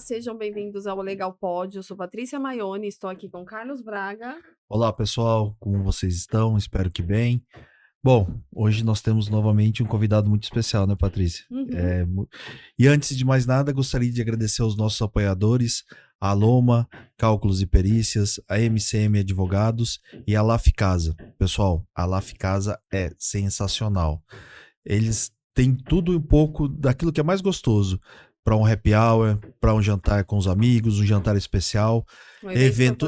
sejam bem-vindos ao Legal Pod. Eu sou Patrícia Maione, estou aqui com Carlos Braga. Olá, pessoal, como vocês estão? Espero que bem. Bom, hoje nós temos novamente um convidado muito especial, né, Patrícia? E antes de mais nada, gostaria de agradecer aos nossos apoiadores, a Loma, Cálculos e Perícias, a MCM Advogados e a LAF Casa. Pessoal, a LAF Casa é sensacional. Eles têm tudo um pouco daquilo que é mais gostoso para um happy hour, para um jantar com os amigos, um jantar especial,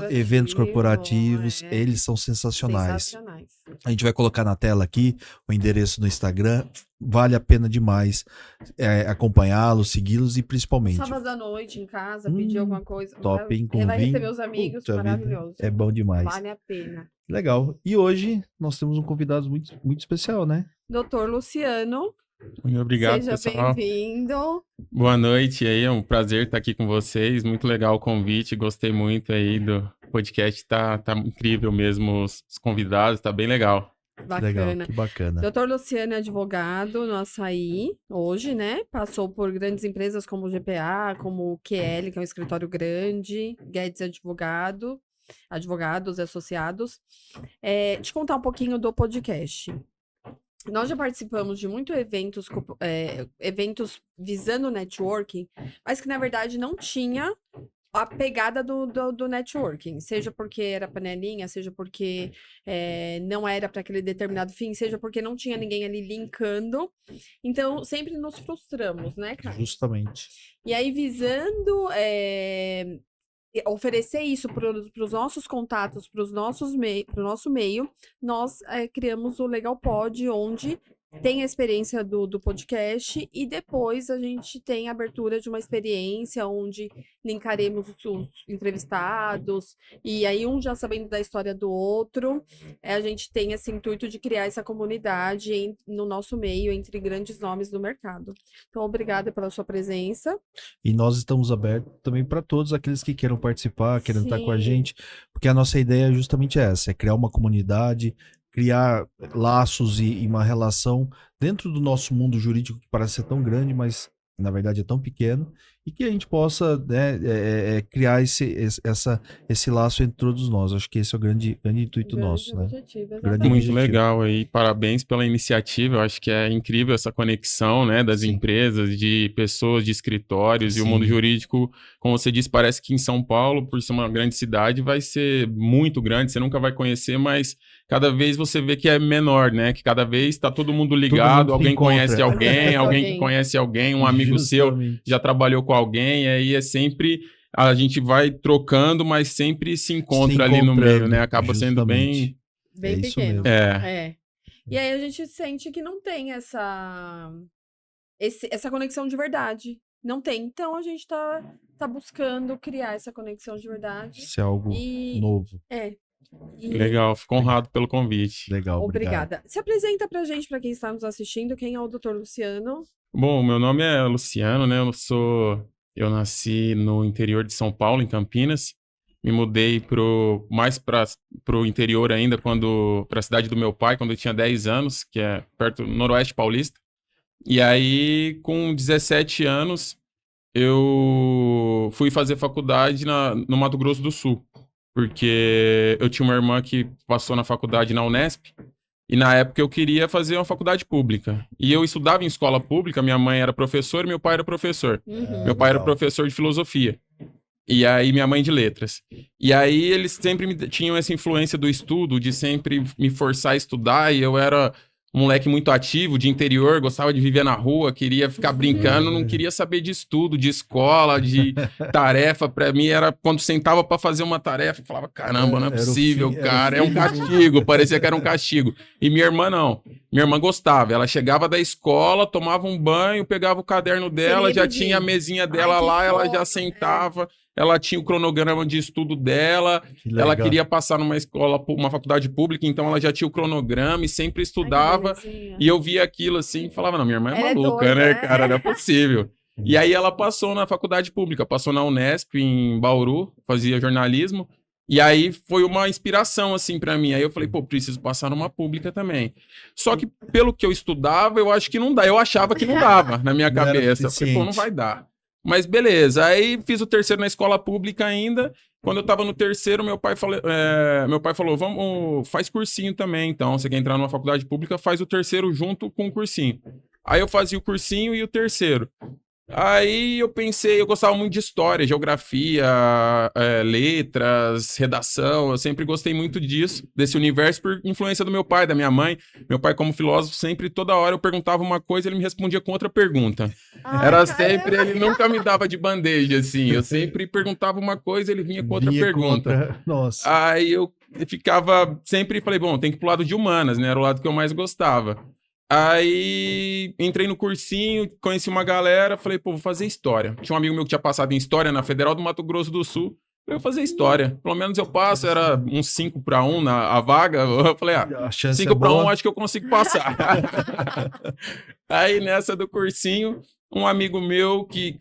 eventos corporativos, eles são sensacionais. A gente vai colocar na tela aqui o endereço do Instagram, vale a pena demais acompanhá-los, segui-los e principalmente... Sábado à noite em casa, pedir alguma coisa. Top, hein? Vai receber os amigos, maravilhoso. É bom demais. Vale a pena. Legal. E hoje nós temos um convidado muito, muito especial, né? Doutor Luciano. Muito obrigado, Seja pessoal. bem-vindo. Boa noite aí, é um prazer estar aqui com vocês. Muito legal o convite, gostei muito aí do podcast, tá incrível mesmo os convidados, tá bem legal. Bacana. Legal, que bacana. Doutor Luciano é advogado no Açaí, hoje, né? Passou por grandes empresas como o GPA, como o QL, que é um escritório grande, Guedes Advogados Associados. Te contar um pouquinho do podcast. Nós já participamos de muitos eventos visando networking, mas que na verdade não tinha a pegada do networking, seja porque era panelinha, seja porque não era para aquele determinado fim, seja porque não tinha ninguém ali linkando. Então, sempre nos frustramos, né, cara? Justamente. E aí, visando oferecer isso para os nossos contatos, para o nosso meio, nós criamos o Legal Pod, onde tem a experiência do podcast e depois a gente tem a abertura de uma experiência onde linkaremos os entrevistados e aí um já sabendo da história do outro, a gente tem esse intuito de criar essa comunidade no nosso meio, entre grandes nomes do mercado. Então, obrigada pela sua presença. E nós estamos abertos também para todos aqueles que queiram participar, querem estar com a gente, porque a nossa ideia é justamente essa, é criar uma comunidade, criar laços e uma relação dentro do nosso mundo jurídico que parece ser tão grande, mas na verdade é tão pequeno, e que a gente possa criar esse laço entre todos nós. Acho que esse é o grande intuito nosso, né? Muito legal aí, parabéns pela iniciativa. Eu acho que é incrível essa conexão, né, das empresas, de pessoas, de escritórios. E o mundo jurídico, como você disse, parece que em São Paulo, por ser uma grande cidade, vai ser muito grande, você nunca vai conhecer, mas cada vez você vê que é menor, né? Que cada vez está todo mundo ligado, alguém conhece alguém, alguém que conhece alguém, um amigo seu já trabalhou com alguém, e aí é sempre, a gente vai trocando, mas sempre se encontra ali no meio, né? Acaba sendo bem pequeno. É. E aí a gente sente que não tem essa conexão de verdade. Não tem. Então a gente tá buscando criar essa conexão de verdade. Isso é algo novo. Legal, fico honrado pelo convite. Legal, obrigada. Se apresenta pra gente, pra quem está nos assistindo, quem é o Dr. Luciano? Bom, meu nome é Luciano, né? Eu nasci no interior de São Paulo, em Campinas. Me mudei mais pro interior ainda, pra cidade do meu pai, quando eu tinha 10 anos, que é perto do Noroeste Paulista. E aí, com 17 anos, eu fui fazer faculdade no Mato Grosso do Sul. Porque eu tinha uma irmã que passou na faculdade na Unesp, e na época eu queria fazer uma faculdade pública. E eu estudava em escola pública, minha mãe era professora e meu pai era professor. Meu pai era professor de filosofia. E aí minha mãe de letras. E aí eles sempre tinham essa influência do estudo, de sempre me forçar a estudar, e eu era um moleque muito ativo, de interior, gostava de viver na rua, queria ficar brincando, não queria saber de estudo, de escola, de tarefa. Pra mim era quando sentava pra fazer uma tarefa, eu falava, caramba, não é possível, cara, é um castigo, parecia que era um castigo. E minha irmã não, minha irmã gostava, ela chegava da escola, tomava um banho, pegava o caderno dela, já tinha a mesinha dela lá, ela já sentava... Ela tinha o cronograma de estudo dela, ela queria passar numa escola, uma faculdade pública, então ela já tinha o cronograma e sempre estudava. E eu via aquilo assim e falava, não, minha irmã é maluca, né, cara? Não é possível. E aí ela passou na faculdade pública, passou na Unesp, em Bauru, fazia jornalismo. E aí foi uma inspiração, assim, pra mim. Aí eu falei, pô, preciso passar numa pública também. Só que pelo que eu estudava, eu acho que não dá. Eu achava que não dava na minha cabeça. Eu falei, pô, não vai dar. Mas beleza, aí fiz o terceiro na escola pública ainda. Quando eu tava no terceiro, meu pai falou, vamos, faz cursinho também, então. Você quer entrar numa faculdade pública, faz o terceiro junto com o cursinho. Aí eu fazia o cursinho e o terceiro. Aí eu pensei, eu gostava muito de história, geografia, letras, redação, eu sempre gostei muito disso, desse universo, por influência do meu pai, da minha mãe. Meu pai, como filósofo, sempre, toda hora eu perguntava uma coisa, ele me respondia com outra pergunta. Era sempre, ele nunca me dava de bandeja, assim, eu sempre perguntava uma coisa, ele vinha com outra pergunta. Nossa. Aí eu ficava, sempre falei, bom, tem que ir pro lado de humanas, né, era o lado que eu mais gostava. Aí entrei no cursinho, conheci uma galera, falei, pô, vou fazer história. Tinha um amigo meu que tinha passado em história na Federal do Mato Grosso do Sul. Eu vou fazer história. Pelo menos eu passo, era uns 5-1 a vaga. Eu falei, A chance 5-1 acho que eu consigo passar. Aí nessa do cursinho, um amigo meu que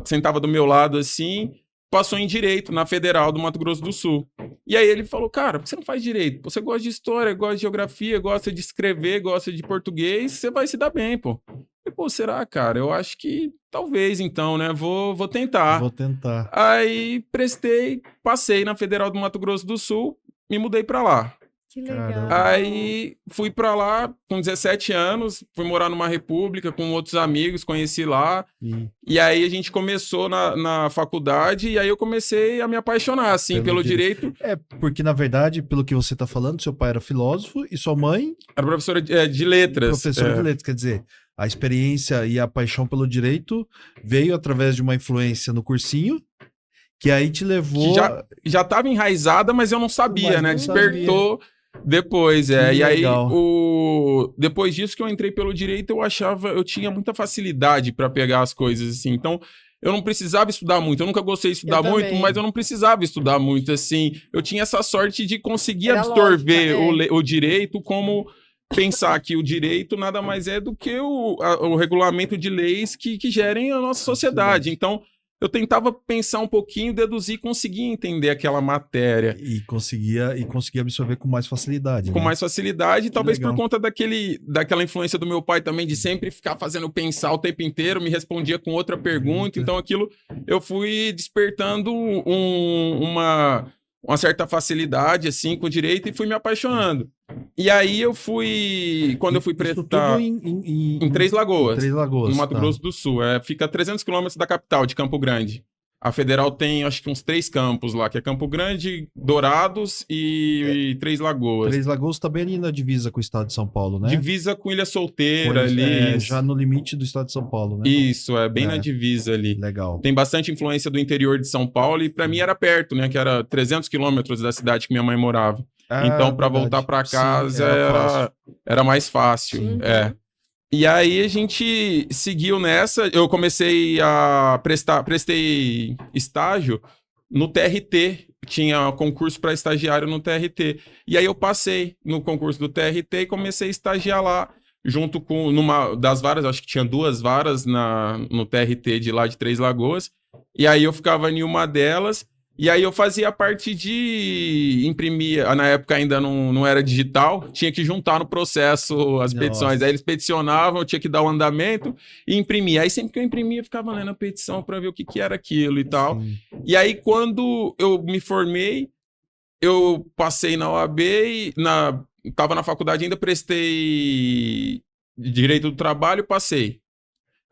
sentava do meu lado assim, passou em Direito na Federal do Mato Grosso do Sul. E aí ele falou, cara, por que você não faz Direito? Você gosta de História, gosta de Geografia, gosta de escrever, gosta de Português, você vai se dar bem, pô. E, pô, será, cara? Eu acho que talvez, então, né? Vou tentar. Vou tentar. Aí passei na Federal do Mato Grosso do Sul, me mudei pra lá. Que legal. Caramba. Aí fui pra lá com 17 anos, fui morar numa república com outros amigos, conheci lá. E aí a gente começou na faculdade e aí eu comecei a me apaixonar, assim, pelo direito. É, porque na verdade, pelo que você tá falando, seu pai era filósofo e sua mãe... Era professora de letras. Professora de letras, quer dizer, a experiência e a paixão pelo direito veio através de uma influência no cursinho, que aí te levou... Já estava enraizada, mas eu não sabia, né? Despertou depois, E aí, depois disso que eu entrei pelo direito, eu tinha muita facilidade para pegar as coisas, assim. Então, eu não precisava estudar muito. Eu nunca gostei de estudar muito, mas eu não precisava estudar muito, assim. Eu tinha essa sorte de conseguir absorver o direito como... Pensar que o direito nada mais é do que o regulamento de leis que gerem a nossa sociedade. Então, eu tentava pensar um pouquinho, deduzir, conseguir entender aquela matéria. E conseguia absorver com mais facilidade. Com né? mais facilidade, talvez legal. por conta daquela influência do meu pai também, de sempre ficar fazendo pensar o tempo inteiro, me respondia com outra pergunta. Então, aquilo eu fui despertando uma certa facilidade, assim, com o direito e fui me apaixonando. E aí eu fui... Quando eu fui prestar... Em Três Lagoas. Três Lagoas, no Mato Grosso do Sul. Fica a 300 quilômetros da capital, de Campo Grande. A Federal tem, acho que uns 3 campos lá, que é Campo Grande, Dourados e Três Lagoas. Três Lagoas tá bem ali na divisa com o estado de São Paulo, né? Divisa com Ilha Solteira ali. Já no limite do estado de São Paulo, né? Isso, bem na divisa ali. Legal. Tem bastante influência do interior de São Paulo e pra mim era perto, né? Que era 300 quilômetros da cidade que minha mãe morava. Então, para voltar para casa era mais fácil. Uhum. E aí a gente seguiu nessa. Eu comecei a prestei estágio no TRT. Tinha concurso para estagiário no TRT. E aí eu passei no concurso do TRT e comecei a estagiar lá, junto com numa das varas, acho que tinha 2 varas no TRT de lá de Três Lagoas. E aí eu ficava em uma delas. E aí eu fazia a parte de imprimir, na época ainda não era digital, tinha que juntar no processo as petições. Aí eles peticionavam, eu tinha que dar o andamento e imprimir. Aí sempre que eu imprimia, eu ficava lendo a petição para ver o que era aquilo e tal. Sim. E aí quando eu me formei, eu passei na OAB e estava na faculdade ainda, prestei Direito do Trabalho, passei.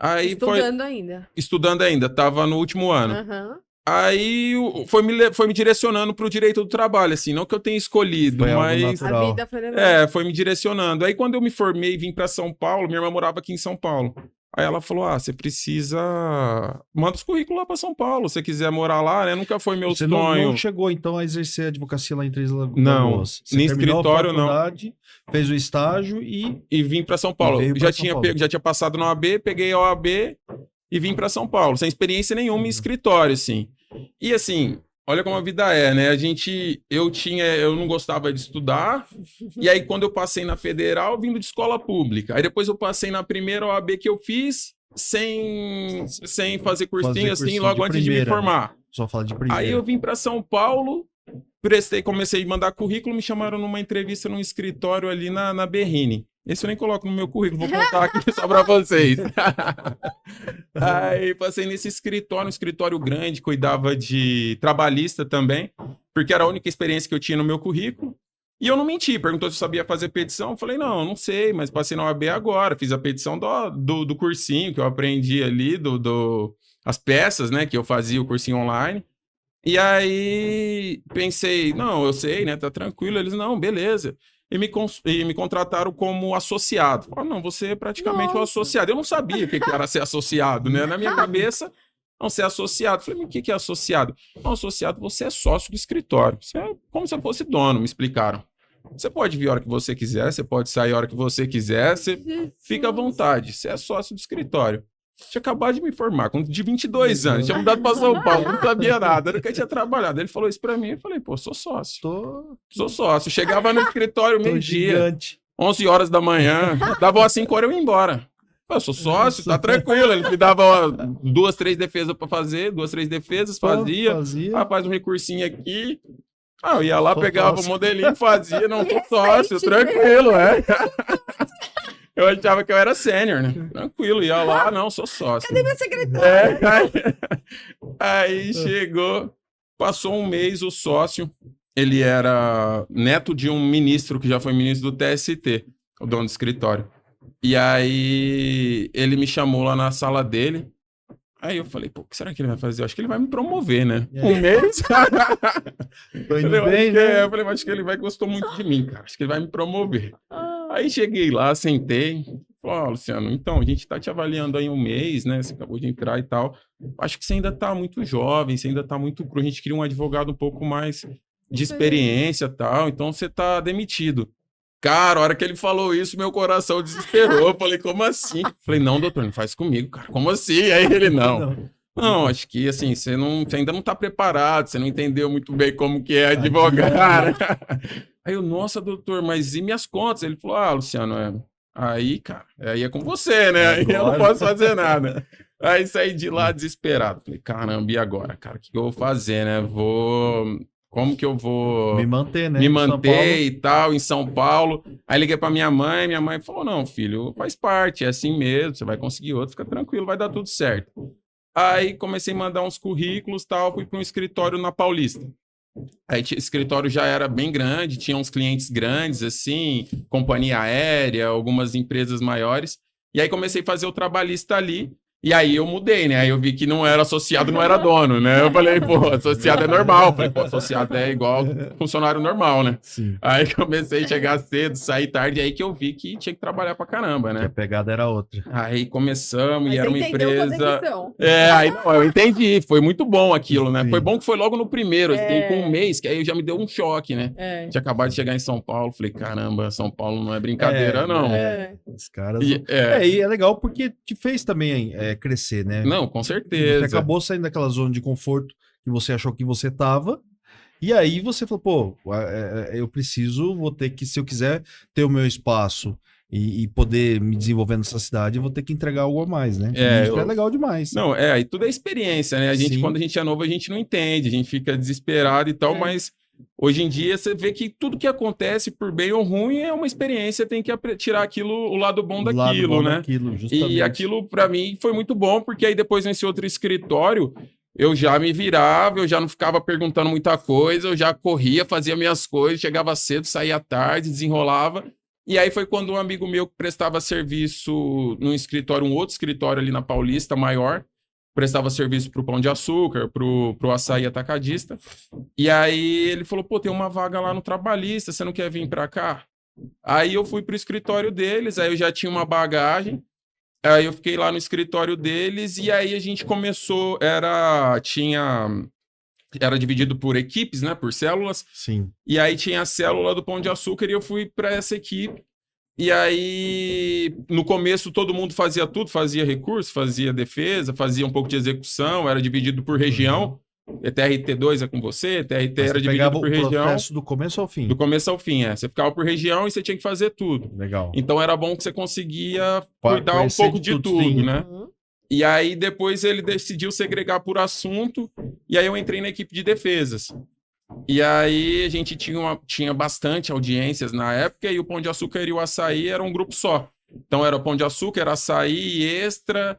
Aí Estudando ainda, estava no último ano. Uhum. Aí foi me direcionando para o direito do trabalho, assim, não que eu tenha escolhido, mas a vida foi levando. Foi me direcionando. Aí quando eu me formei e vim para São Paulo, minha irmã morava aqui em São Paulo. Aí ela falou, você precisa... Manda os currículos lá para São Paulo, se você quiser morar lá, né? Nunca foi meu sonho. Você não chegou, então, a exercer a advocacia lá em Três Lagoas? Não, no escritório não. Fez o estágio e vim para São Paulo. Já tinha passado na OAB, peguei a OAB e vim para São Paulo, sem experiência nenhuma em escritório, assim. E assim, olha como a vida é, né? Eu não gostava de estudar, e aí quando eu passei na Federal, vindo de escola pública. Aí depois eu passei na primeira OAB que eu fiz, sem fazer cursinho, assim, logo antes de me formar. Só fala de primeira. Aí eu vim para São Paulo, comecei a mandar currículo, me chamaram numa entrevista num escritório ali na Berrini. Esse eu nem coloco no meu currículo, vou contar aqui só pra vocês. Aí passei nesse escritório, um escritório grande, cuidava de trabalhista também, porque era a única experiência que eu tinha no meu currículo. E eu não menti, perguntou se eu sabia fazer petição. Eu falei, não sei, mas passei na OAB agora, fiz a petição do cursinho que eu aprendi ali, as peças, né, que eu fazia o cursinho online. E aí pensei, não, eu sei, né, tá tranquilo. Eles, não, beleza. E me contrataram como associado. Falaram, não, você é praticamente um associado. Eu não sabia o que era ser associado, né? Na minha cabeça, não, ser associado. Falei, mas o que é associado? Não, associado, você é sócio do escritório. Você é como se eu fosse dono, me explicaram. Você pode vir a hora que você quiser, você pode sair a hora que você quiser, você fica à vontade. Você é sócio do escritório. Tinha acabado de me formar, de 22 anos, tinha mudado para São Paulo, não sabia nada, nunca tinha trabalhado. Ele falou isso para mim, eu falei, pô, sou sócio. Sou sócio. Chegava no escritório meio-dia, 11 horas da manhã, dava umas 5 horas eu ia embora. Eu sou sócio, tá tranquilo. Ele me dava 2, 3 defesas para fazer, 2, 3 defesas, fazia. Faz um recursinho aqui. Eu ia lá, pegava o modelinho, fazia, não, sou sócio, tranquilo, Eu achava que eu era sênior, né? Tranquilo, ia lá, não, sou sócio. Cadê meu secretário? Aí chegou, passou um mês, o sócio, ele era neto de um ministro que já foi ministro do TST, o dono do escritório. E aí ele me chamou lá na sala dele. Aí eu falei, pô, o que será que ele vai fazer? Eu acho que ele vai me promover, né? Um mês? Tô indo bem, né? Eu falei, mas acho que ele gostou muito de mim, cara. Acho que ele vai me promover. Aí cheguei lá, sentei. Falei, Luciano, então, a gente tá te avaliando aí um mês, né? Você acabou de entrar e tal. Acho que você ainda tá muito jovem, você ainda tá muito cru. A gente queria um advogado um pouco mais de experiência e tal. Então, você tá demitido. Cara, a hora que ele falou isso, meu coração desesperou. Eu falei, como assim? Falei, não, doutor, não faz comigo, cara. Como assim? Aí ele, não, acho que assim, você ainda não tá preparado, você não entendeu muito bem como que é advogar. Aí eu, nossa, doutor, mas e minhas contas? Ele falou, Luciano, aí, cara, aí é com você, né? Aí eu não posso fazer nada. Aí saí de lá desesperado. Falei, caramba, e agora, cara? O que eu vou fazer, né? Como que eu vou me manter, né? Me manter e tal, em São Paulo. Aí liguei pra minha mãe falou, não, filho, faz parte, é assim mesmo, você vai conseguir outro, fica tranquilo, vai dar tudo certo. Aí comecei a mandar uns currículos e tal, fui para um escritório na Paulista. Aí o escritório já era bem grande, tinha uns clientes grandes, assim, companhia aérea, algumas empresas maiores. E aí comecei a fazer o trabalhista ali. E aí eu mudei, né? Aí eu vi que não era associado, não era dono, né? Eu falei, pô, associado é normal. Eu falei, pô, associado é igual funcionário normal, né? Sim. Aí comecei a chegar cedo, sair tarde, aí que eu vi que tinha que trabalhar pra caramba, né? Que a pegada era outra. Aí começamos e era uma empresa... aí não, eu entendi, foi muito bom aquilo, né? Sim. Foi bom que foi logo no primeiro, assim, com um mês, que aí já me deu um choque, né? Tinha acabado de chegar em São Paulo, falei, caramba, São Paulo não é brincadeira, não. Os caras... E é legal porque te fez também crescer, né? Não, com certeza. Você acabou saindo daquela zona de conforto que você achou que você tava, e aí você falou, pô, eu vou ter que, se eu quiser ter o meu espaço e poder me desenvolver nessa cidade, eu vou ter que entregar algo a mais, né? Isso é legal demais. Não, aí tudo é experiência, né? A gente, quando a gente é novo, a gente não entende, a gente fica desesperado e tal, mas... Hoje em dia, você vê que tudo que acontece, por bem ou ruim, é uma experiência, tem que tirar aquilo, o lado bom daquilo, né? E aquilo, para mim, foi muito bom, porque aí depois, nesse outro escritório, eu já me virava, eu já não ficava perguntando muita coisa, eu já corria, fazia minhas coisas, chegava cedo, saía tarde, desenrolava. E aí foi quando um amigo meu que prestava serviço num escritório, um outro escritório ali na Paulista, maior, prestava serviço pro Pão de Açúcar, pro açaí atacadista. E aí ele falou, pô, tem uma vaga lá no trabalhista, você não quer vir pra cá? Aí eu fui pro escritório deles, aí eu já tinha uma bagagem, aí eu fiquei lá no escritório deles, e aí a gente começou, era dividido por equipes, né, por células. Sim. E aí tinha a célula do Pão de Açúcar e eu fui para essa equipe. E aí, no começo, todo mundo fazia tudo, fazia recurso, fazia defesa, fazia um pouco de execução, era dividido por região. TRT2 é com você, TRT era dividido por região. O processo do começo ao fim. Do começo ao fim, Você ficava por região e você tinha que fazer tudo. Legal. Então era bom que você conseguia cuidar um pouco de tudo, né? E aí depois ele decidiu segregar por assunto, e aí eu entrei na equipe de defesas. E aí a gente tinha bastante audiências na época e o Pão de Açúcar e o Açaí era um grupo só. Então era o Pão de Açúcar, era Açaí, Extra,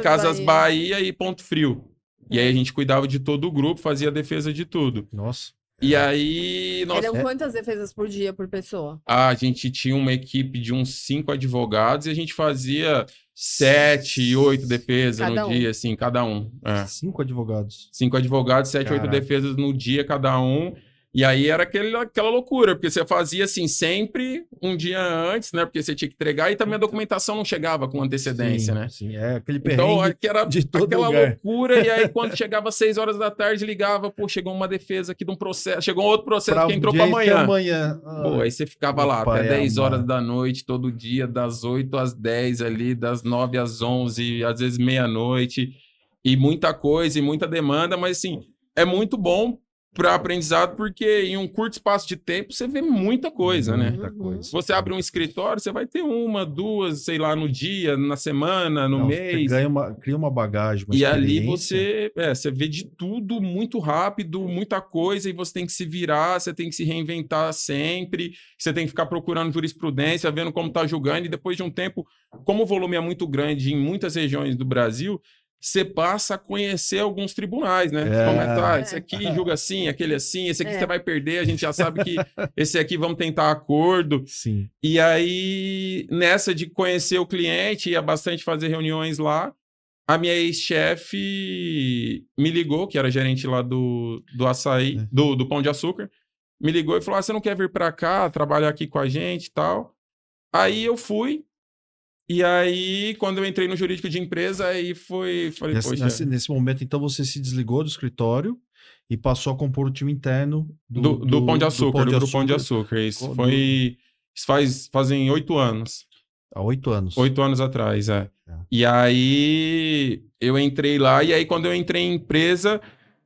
Casas Bahia e Ponto Frio. E aí a gente cuidava de todo o grupo, fazia a defesa de tudo. Nossa. E aí... Eram quantas defesas por dia, por pessoa? A gente tinha uma equipe de uns 5 advogados e a gente fazia 7, 8 defesas Cada no dia, assim, cada um. 5 advogados. 5 advogados, 7, 8 defesas no dia, cada um. E aí era aquela loucura, porque você fazia assim sempre um dia antes, né? Porque você tinha que entregar e também a documentação não chegava com antecedência, né? Sim, aquele perrengue então, era de todo aquela lugar. loucura, e aí quando chegava às 6 horas da tarde, ligava, pô, chegou uma defesa aqui de um processo, chegou outro processo que entrou para amanhã. Pô, aí você ficava lá até 10 horas da noite, todo dia, das 8 às 10 ali, das 9 às 11, às vezes meia-noite, e muita coisa, e muita demanda, mas assim, é muito bom para aprendizado, porque em um curto espaço de tempo você vê muita coisa, né? Muita coisa. Se você abre um escritório, você vai ter 1, 2, sei lá, no dia, na semana, no mês. Você cria uma bagagem, uma e ali você vê de tudo muito rápido, muita coisa, e você tem que se virar, você tem que se reinventar sempre, você tem que ficar procurando jurisprudência, vendo como está julgando, e depois de um tempo, como o volume é muito grande em muitas regiões do Brasil, você passa a conhecer alguns tribunais, né? Esse aqui julga assim, aquele assim, esse aqui você vai perder, a gente já sabe que esse aqui vamos tentar acordo. Sim. E aí, nessa de conhecer o cliente, ia bastante fazer reuniões lá, a minha ex-chefe me ligou, que era gerente lá do Açaí, do Pão de Açúcar, me ligou e falou, você não quer vir para cá, trabalhar aqui com a gente e tal? Aí eu fui. E aí, quando eu entrei no jurídico de empresa, aí falei, poxa... Nesse momento, então, você se desligou do escritório e passou a compor o time interno do Pão de Açúcar, do Grupo Pão de Açúcar. Isso fazem 8 anos. Há 8 anos. 8 anos atrás, E aí, eu entrei lá, e aí quando eu entrei em empresa...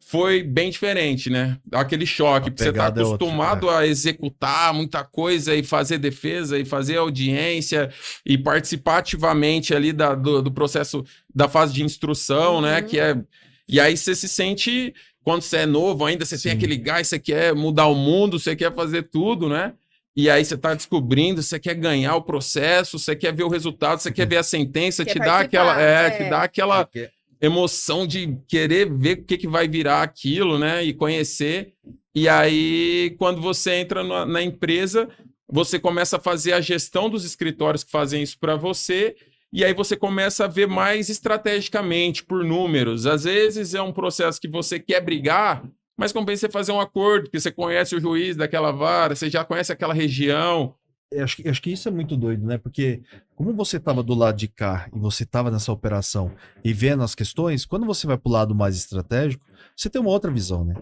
foi bem diferente, né? Aquele choque, porque você tá acostumado a executar muita coisa e fazer defesa e fazer audiência e participar ativamente ali do processo da fase de instrução, né? E aí você se sente, quando você é novo ainda, você tem aquele gás, você quer mudar o mundo, você quer fazer tudo, né? E aí você tá descobrindo, você quer ganhar o processo, você quer ver o resultado, você quer ver a sentença, te dá aquela... te dá aquela... emoção de querer ver o que vai virar aquilo, né? E conhecer. E aí, quando você entra na empresa, você começa a fazer a gestão dos escritórios que fazem isso para você. E aí você começa a ver mais estrategicamente, por números. Às vezes é um processo que você quer brigar, mas compensa você fazer um acordo, porque você conhece o juiz daquela vara, você já conhece aquela região. Acho que isso é muito doido, né? Porque como você estava do lado de cá e você estava nessa operação e vendo as questões, quando você vai para o lado mais estratégico, você tem uma outra visão, né?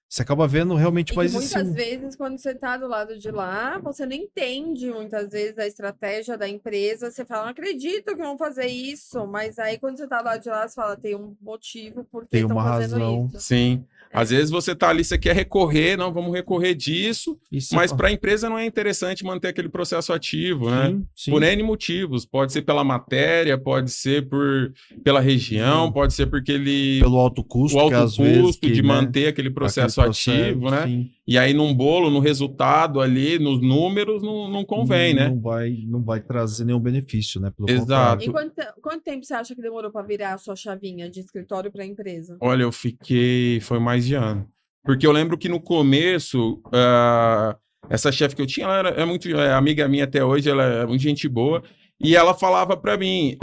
Você acaba vendo realmente mais isso. Muitas vezes, quando você está do lado de lá, você não entende muitas vezes a estratégia da empresa. Você fala, não acredito que vão fazer isso. Mas aí, quando você está do lado de lá, você fala, tem um motivo por que estão fazendo razão. isso. Sim. Às vezes você tá ali, você quer recorrer, não, vamos recorrer disso, mas para a empresa não é interessante manter aquele processo ativo, né? Sim. Por N motivos. Pode ser pela matéria, pode ser pela região, pode ser porque pelo alto custo, de manter aquele processo ativo, né? Sim. E aí num bolo, no resultado ali, nos números, não convém, né? Não vai trazer nenhum benefício, né? Pelo Exato. E quanto tempo você acha que demorou para virar a sua chavinha de escritório para empresa? Olha, foi mais de ano. Porque eu lembro que no começo, essa chefe que eu tinha, ela é muito amiga minha até hoje, ela é muito gente boa, e ela falava para mim,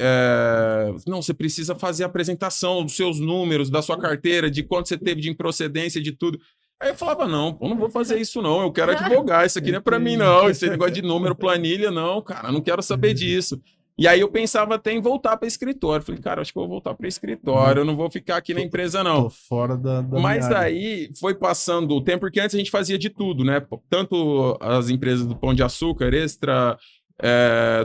não, você precisa fazer a apresentação dos seus números, da sua carteira, de quanto você teve de improcedência, de tudo. Aí eu falava, não, eu não vou fazer isso não, eu quero advogar, isso aqui não é para mim não, esse negócio de número, planilha, não, cara, eu não quero saber disso. E aí eu pensava até em voltar para escritório. Falei, cara, acho que eu vou voltar para escritório, eu não vou ficar aqui na empresa, não. Tô fora da Mas aí foi passando o tempo, porque antes a gente fazia de tudo, né? Tanto as empresas do Pão de Açúcar, Extra,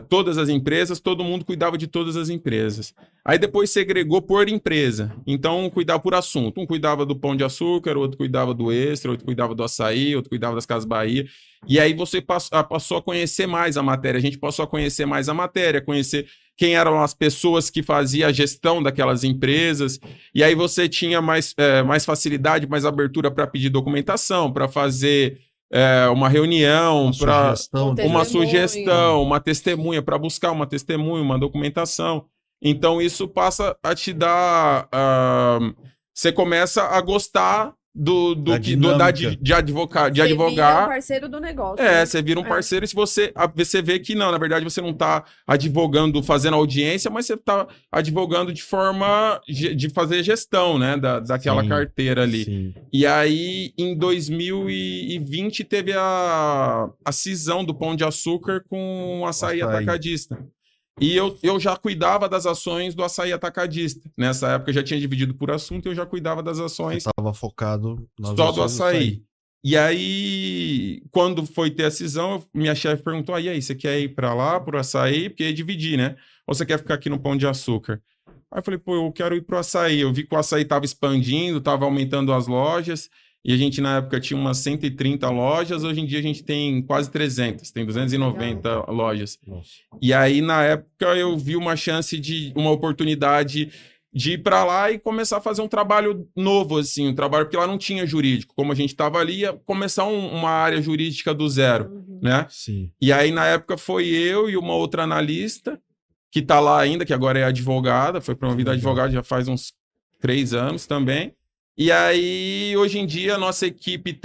todas as empresas, todo mundo cuidava de todas as empresas. Aí depois segregou por empresa. Então, um cuidava por assunto. Um cuidava do Pão de Açúcar, outro cuidava do Extra, outro cuidava do Açaí, outro cuidava das Casas Bahia. E aí você passou a conhecer mais a matéria. A gente passou a conhecer mais a matéria, conhecer quem eram as pessoas que faziam a gestão daquelas empresas. E aí você tinha mais facilidade, mais abertura para pedir documentação, para fazer uma reunião, para uma sugestão, uma testemunha, para buscar uma testemunha, uma documentação. Então, isso passa a te dar... você começa a gostar de advogar. Você vira um parceiro do negócio. Você vira um parceiro e se você vê que não, na verdade, você não está advogando, fazendo audiência, mas você está advogando de forma de fazer gestão, né, daquela carteira ali. Sim. E aí, em 2020, teve a cisão do Pão de Açúcar com o Açaí Atacadista. E eu já cuidava das ações do Açaí Atacadista. Nessa época eu já tinha dividido por assunto e eu já cuidava das ações. Você estava focado só do Açaí. E aí, quando foi ter a cisão, minha chefe perguntou, e aí, você quer ir para lá, pro Açaí? Porque ia dividir, né? Ou você quer ficar aqui no Pão de Açúcar? Aí eu falei, eu quero ir pro Açaí. Eu vi que o Açaí estava expandindo, estava aumentando as lojas. E a gente, na época, tinha umas 130 lojas. Hoje em dia, a gente tem quase 300. Tem 290 lojas. Nossa. E aí, na época, eu vi uma oportunidade de ir para lá e começar a fazer um trabalho novo, assim. Um trabalho, porque lá não tinha jurídico. Como a gente estava ali, ia começar uma área jurídica do zero, né? Sim. E aí, na época, foi eu e uma outra analista, que está lá ainda, que agora é advogada. Foi promovida a advogada já faz uns 3 anos também. E aí, hoje em dia, a nossa equipe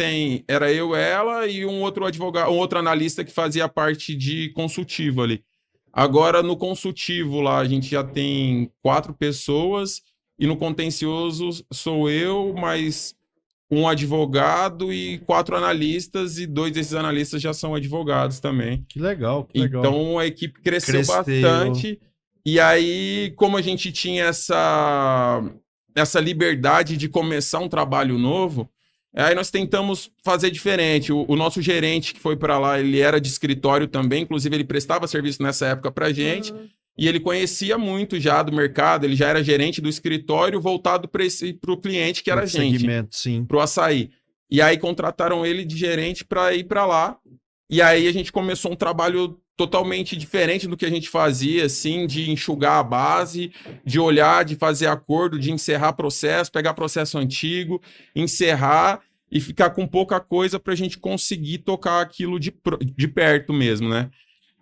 era eu, ela e um outro advogado, um outro analista que fazia parte de consultivo ali. Agora, no consultivo lá, a gente já tem 4 pessoas e no contencioso sou eu, mais um advogado e 4 analistas e 2 desses analistas já são advogados também. Que legal, que legal. Então, a equipe cresceu bastante. E aí, como a gente tinha essa liberdade de começar um trabalho novo, aí nós tentamos fazer diferente. O nosso gerente que foi para lá, ele era de escritório também, inclusive ele prestava serviço nessa época para gente, e ele conhecia muito já do mercado, ele já era gerente do escritório voltado para o cliente que era a gente, para o Açaí. E aí contrataram ele de gerente para ir para lá, e aí a gente começou um trabalho totalmente diferente do que a gente fazia, assim, de enxugar a base, de olhar, de fazer acordo, de encerrar processo, pegar processo antigo, encerrar e ficar com pouca coisa para a gente conseguir tocar aquilo de perto mesmo, né?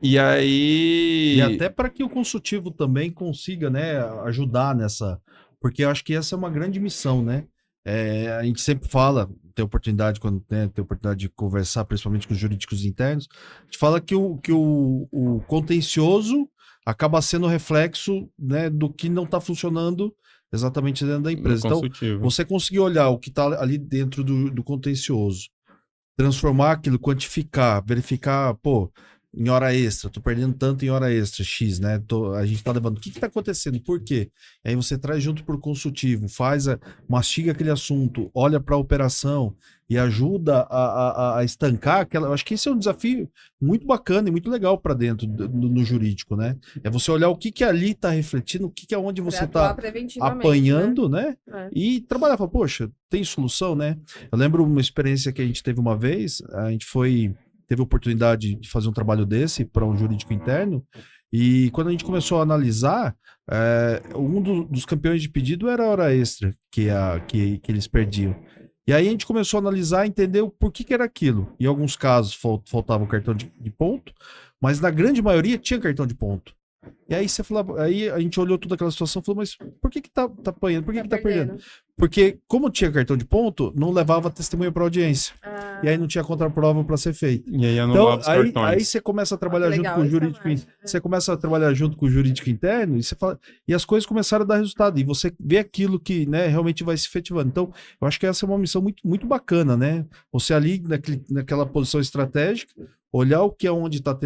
E aí... E até para que o consultivo também consiga, né, ajudar nessa... Porque eu acho que essa é uma grande missão, né? A gente sempre fala, tem oportunidade, quando tem oportunidade de conversar, principalmente com os jurídicos internos, a gente fala que o contencioso acaba sendo reflexo, né, do que não está funcionando exatamente dentro da empresa. Então, você conseguir olhar o que está ali dentro do contencioso, transformar aquilo, quantificar, verificar, em hora extra, tô perdendo tanto em hora extra, X, né? A gente tá levando. O que tá acontecendo? Por quê? E aí você traz junto pro consultivo, mastiga aquele assunto, olha para a operação e ajuda a estancar aquela. Eu acho que esse é um desafio muito bacana e muito legal para dentro no jurídico, né? É você olhar o que ali tá refletindo, o que é onde você tá apanhando, né? E trabalhar, falar, poxa, tem solução, né? Eu lembro uma experiência que a gente teve uma vez, a gente teve a oportunidade de fazer um trabalho desse para um jurídico interno, e quando a gente começou a analisar, um dos campeões de pedido era a hora extra que eles perdiam. E aí a gente começou a analisar, entender o porquê que era aquilo. Em alguns casos faltava o cartão de ponto, mas na grande maioria tinha cartão de ponto. E aí aí a gente olhou toda aquela situação e falou, mas por que tá apanhando? Por que tá perdendo? Porque como tinha cartão de ponto, não levava testemunha para audiência. E aí não tinha contraprova para ser feita. E aí anulava os cartões. Aí você começa a trabalhar junto com o jurídico. Você começa a trabalhar junto com o jurídico interno e você fala, e as coisas começaram a dar resultado. E você vê aquilo que, né, realmente vai se efetivando. Então, eu acho que essa é uma missão muito, muito bacana, né? Você ali naquela posição estratégica, olhar o que é onde está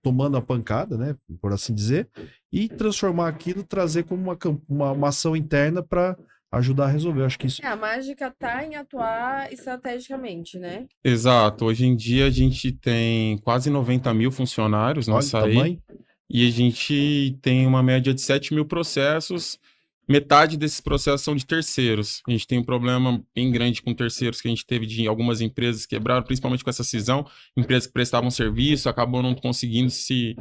tomando a pancada, né, por assim dizer, e transformar aquilo, trazer como uma ação interna para ajudar a resolver. Eu acho que isso A mágica tá em atuar estrategicamente, né? Exato. Hoje em dia a gente tem quase 90 mil funcionários olha o nessa aí. tamanho. E a gente tem uma média de 7 mil processos. Metade desses processos são de terceiros. A gente tem um problema bem grande com terceiros que a gente teve de algumas empresas quebraram, principalmente com essa cisão. Empresas que prestavam serviço, acabam não conseguindo se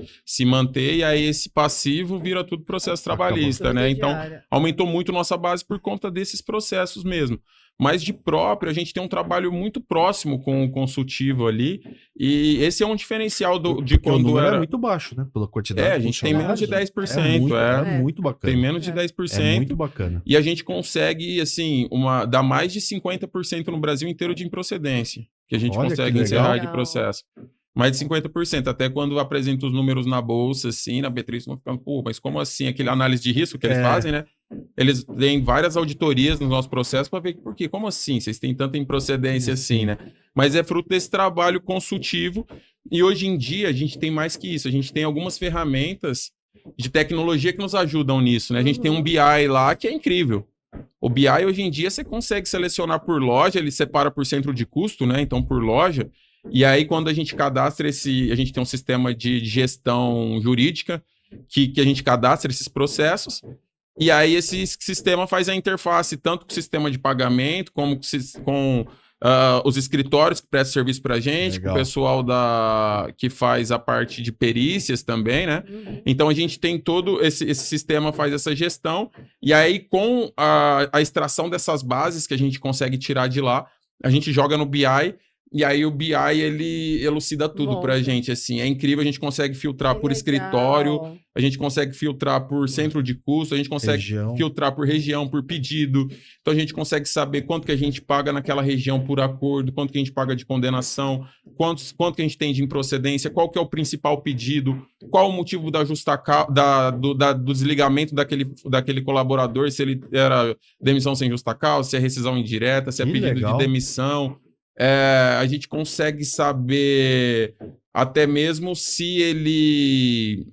manter, e aí esse passivo vira tudo processo trabalhista, né? Então, aumentou muito nossa base por conta desses processos mesmo. Mas de próprio, a gente tem um trabalho muito próximo com o consultivo ali, e esse é um diferencial de Porque o quando número era... é muito baixo, né? Pela quantidade de a gente tem menos de funcionários, 10%, é muito bacana. Tem menos de 10%. É muito bacana. E a gente consegue, assim, dar mais de 50% no Brasil inteiro de improcedência, que a gente Olha, consegue que encerrar legal. de processo. Mais de 50%, até quando apresenta os números na bolsa, assim, na B3, vão ficando, pô, mas como assim? Aquele análise de risco que eles fazem, né? Eles têm várias auditorias no nosso processo para ver por quê. Como assim? Vocês têm tanta improcedência assim, né? Mas é fruto desse trabalho consultivo. E hoje em dia a gente tem mais que isso. A gente tem algumas ferramentas de tecnologia que nos ajudam nisso, né? A gente tem um BI lá que é incrível. O BI hoje em dia você consegue selecionar por loja, ele separa por centro de custo, né? Então por loja. E aí quando a gente cadastra a gente tem um sistema de gestão jurídica que a gente cadastra esses processos. E aí esse sistema faz a interface tanto com o sistema de pagamento, como com os escritórios que prestam serviço para a gente, Legal. com o pessoal que faz a parte de perícias também, né? Então a gente tem todo esse sistema, faz essa gestão, e aí com a extração dessas bases que a gente consegue tirar de lá, a gente joga no BI, e aí o BI, ele elucida tudo pra gente, assim. É incrível, a gente consegue filtrar por escritório, a gente consegue filtrar por centro de custo, a gente consegue filtrar por região, por pedido. Então a gente consegue saber quanto que a gente paga naquela região por acordo, quanto que a gente paga de condenação, quanto que a gente tem de improcedência, qual que é o principal pedido, qual o motivo da do desligamento daquele colaborador, se ele era demissão sem justa causa, se é rescisão indireta, se é pedido de demissão. A gente consegue saber até mesmo se ele...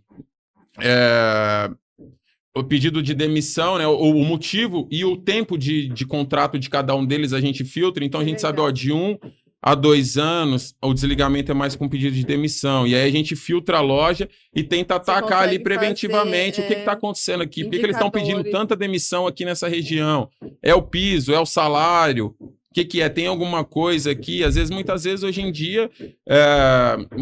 o pedido de demissão, né, o motivo e o tempo de contrato de cada um deles a gente filtra. Então a gente sabe, de 1 a 2 anos, o desligamento é mais com pedido de demissão. E aí a gente filtra a loja e tenta atacar ali preventivamente o que está acontecendo aqui. Por que eles estão pedindo tanta demissão aqui nessa região? É o piso? É o salário? O que é? Tem alguma coisa aqui? Muitas vezes, hoje em dia,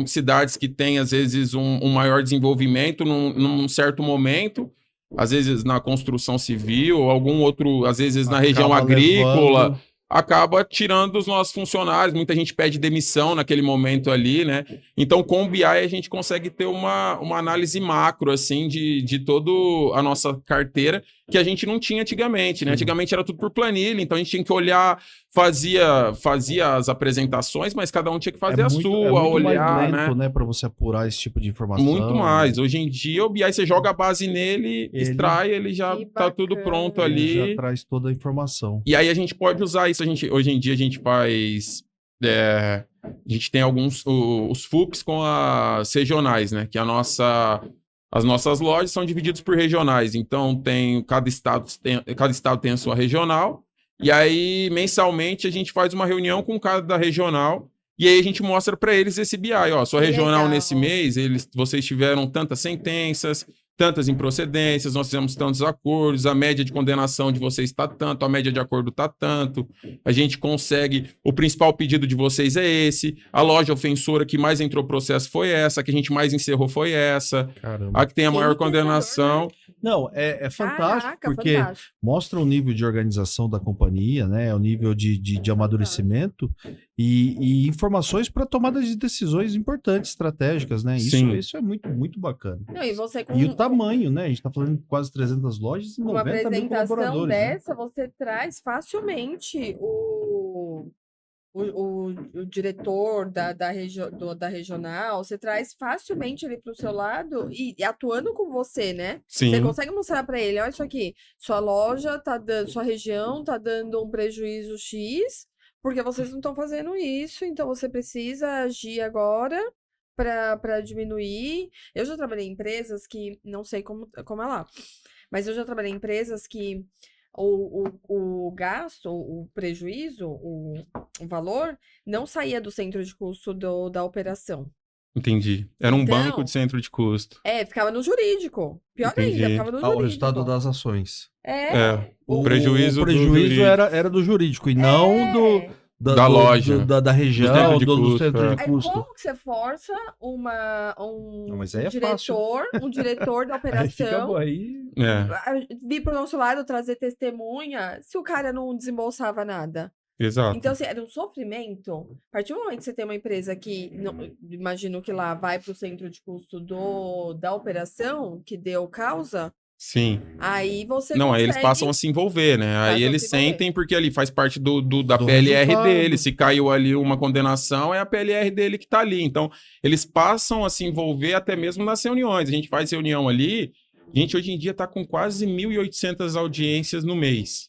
cidades que têm, às vezes, um maior desenvolvimento num certo momento, às vezes na construção civil, ou algum outro, às vezes na região agrícola, acaba tirando os nossos funcionários. Muita gente pede demissão naquele momento ali, né? Então, com o BI, a gente consegue ter uma análise macro, assim, de toda a nossa carteira, que a gente não tinha antigamente, né? Antigamente era tudo por planilha, então a gente tinha que olhar, fazia as apresentações, mas cada um tinha que fazer a sua, olhar, mais lento, né? Para você apurar esse tipo de informação. Muito mais. Hoje em dia, o BI, você joga a base nele, extrai, ele já tá tudo pronto ali. Ele já traz toda a informação. E aí a gente pode usar isso. Hoje em dia a gente faz... a gente tem os FUPs com as regionais, né? Que as nossas lojas são divididas por regionais. Então, cada estado tem a sua regional. E aí, mensalmente, a gente faz uma reunião com cada regional. E aí a gente mostra para eles esse BI. Sua regional nesse mês, vocês tiveram tantas sentenças, tantas improcedências, nós fizemos tantos acordos, a média de condenação de vocês está tanto, a média de acordo está tanto, a gente consegue, o principal pedido de vocês é esse, a loja ofensora que mais entrou processo foi essa, a que a gente mais encerrou foi essa, a que tem a maior condenação. Não, é fantástico, porque mostra o nível de organização da companhia, né? O nível de amadurecimento e informações para tomada de decisões importantes, estratégicas, né? Isso é muito, muito bacana. Não, e o tamanho, né? A gente está falando de quase 300 lojas e 90 mil colaboradores. Uma apresentação dessa, você traz facilmente o diretor da regional, você traz facilmente ele para o seu lado e atuando com você, né? Sim. Você consegue mostrar para ele, olha isso aqui, sua loja tá dando, sua região tá dando um prejuízo X, porque vocês não estão fazendo isso, então você precisa agir agora para diminuir. Eu já trabalhei em empresas que, não sei como é lá, mas eu já trabalhei em empresas que o gasto, o prejuízo, o valor, não saía do centro de custo da operação. Entendi. Era um Então, banco de centro de custo. ficava no jurídico. Pior Entendi. ainda, ficava no O jurídico. resultado das ações. O prejuízo, o prejuízo do era do jurídico e não Da loja. da região, do centro de Aí custo. como que você força um mas aí é fácil. diretor da Aí operação acabou aí. vir pro nosso lado trazer testemunha se o cara não desembolsava nada? Exato. Então, assim, era um sofrimento. A partir do momento que você tem uma empresa que, imagino que lá vai pro centro de custo da operação, que deu causa, Sim. aí você Não, aí eles consegue... passam a se envolver, né? Aí Passam a eles se envolver. sentem porque ali faz parte da Do PLR resultado. dele. Se caiu ali uma condenação, é a PLR dele que tá ali. Então, eles passam a se envolver até mesmo nas reuniões. A gente faz reunião ali, a gente hoje em dia tá com quase 1.800 audiências no mês.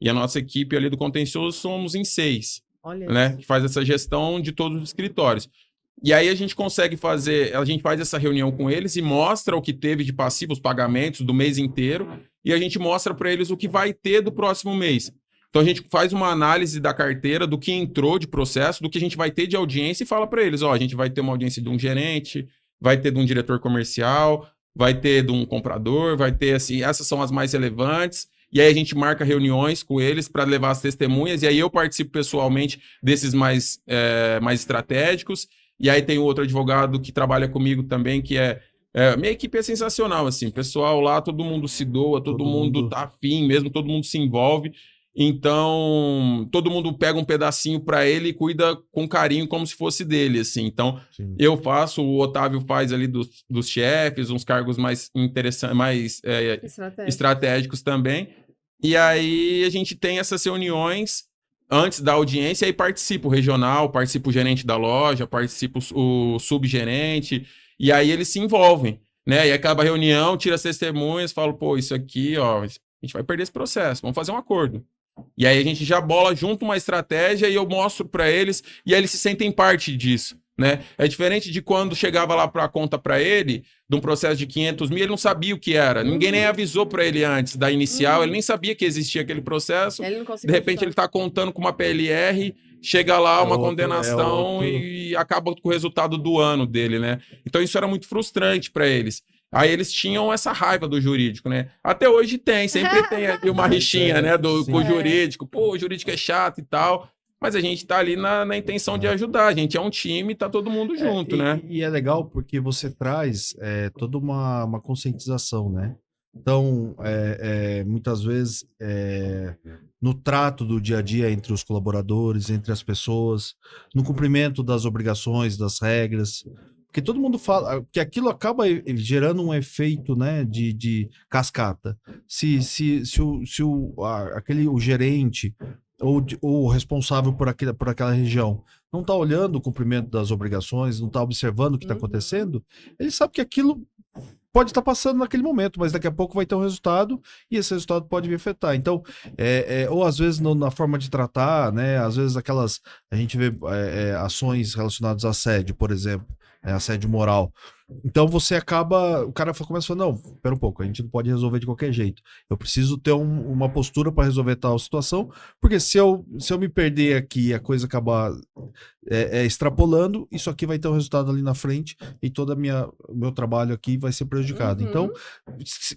E a nossa equipe ali do contencioso somos em 6, Olha né? isso. Que faz essa gestão de todos os escritórios. E aí a gente consegue fazer, a gente faz essa reunião com eles e mostra o que teve de passivo, os pagamentos do mês inteiro, e a gente mostra para eles o que vai ter do próximo mês. Então a gente faz uma análise da carteira, do que entrou de processo, do que a gente vai ter de audiência e fala para eles, ó, a gente vai ter uma audiência de um gerente, vai ter de um diretor comercial, vai ter de um comprador, vai ter assim, essas são as mais relevantes. E aí a gente marca reuniões com eles para levar as testemunhas, e aí eu participo pessoalmente desses mais estratégicos. E aí tem outro advogado que trabalha comigo também, que minha equipe é sensacional, assim, pessoal lá, todo mundo se doa, todo mundo tá afim mesmo, todo mundo se envolve. Então, todo mundo pega um pedacinho para ele e cuida com carinho, como se fosse dele, assim. Então, Sim. eu faço, o Otávio faz ali dos chefes, uns cargos mais interessantes, mais estratégicos também. E aí a gente tem essas reuniões antes da audiência, aí participa o regional, participa o gerente da loja, participa o subgerente, e aí eles se envolvem, né? E acaba a reunião, tira as testemunhas, fala, pô, isso aqui, ó, a gente vai perder esse processo, vamos fazer um acordo. E aí a gente já bola junto uma estratégia e eu mostro para eles, e aí eles se sentem parte disso, né? É diferente de quando chegava lá para a conta para ele, de um processo de 500 mil, ele não sabia o que era. Ninguém nem avisou para ele antes da inicial, ele nem sabia que existia aquele processo. Ele não De repente ele está contando com uma PLR, chega lá uma condenação e acaba com o resultado do ano dele, né? Então isso era muito frustrante para eles. Aí eles tinham essa raiva do jurídico, né? Até hoje tem, sempre tem ali uma rixinha, né? Com o jurídico. Pô, o jurídico é chato e tal. Mas a gente tá ali na intenção de ajudar. A gente é um time, tá todo mundo junto, né? E é legal porque você traz toda uma conscientização, né? Então, muitas vezes, no trato do dia a dia entre os colaboradores, entre as pessoas, no cumprimento das obrigações, das regras, porque todo mundo fala que aquilo acaba gerando um efeito, né, de cascata. Se o gerente ou o responsável por aquela região não está olhando o cumprimento das obrigações, não está observando o que está acontecendo, ele sabe que aquilo pode estar passando naquele momento, mas daqui a pouco vai ter um resultado e esse resultado pode vir afetar. Então, ou às vezes na forma de tratar, né? Às vezes a gente vê ações relacionadas a assédio, por exemplo, assédio moral. Então o cara começa a falar, não, espera um pouco, a gente não pode resolver de qualquer jeito. Eu preciso ter uma postura para resolver tal situação, porque se eu me perder aqui e a coisa acabar extrapolando, isso aqui vai ter um resultado ali na frente e todo o meu trabalho aqui vai ser prejudicado. Então,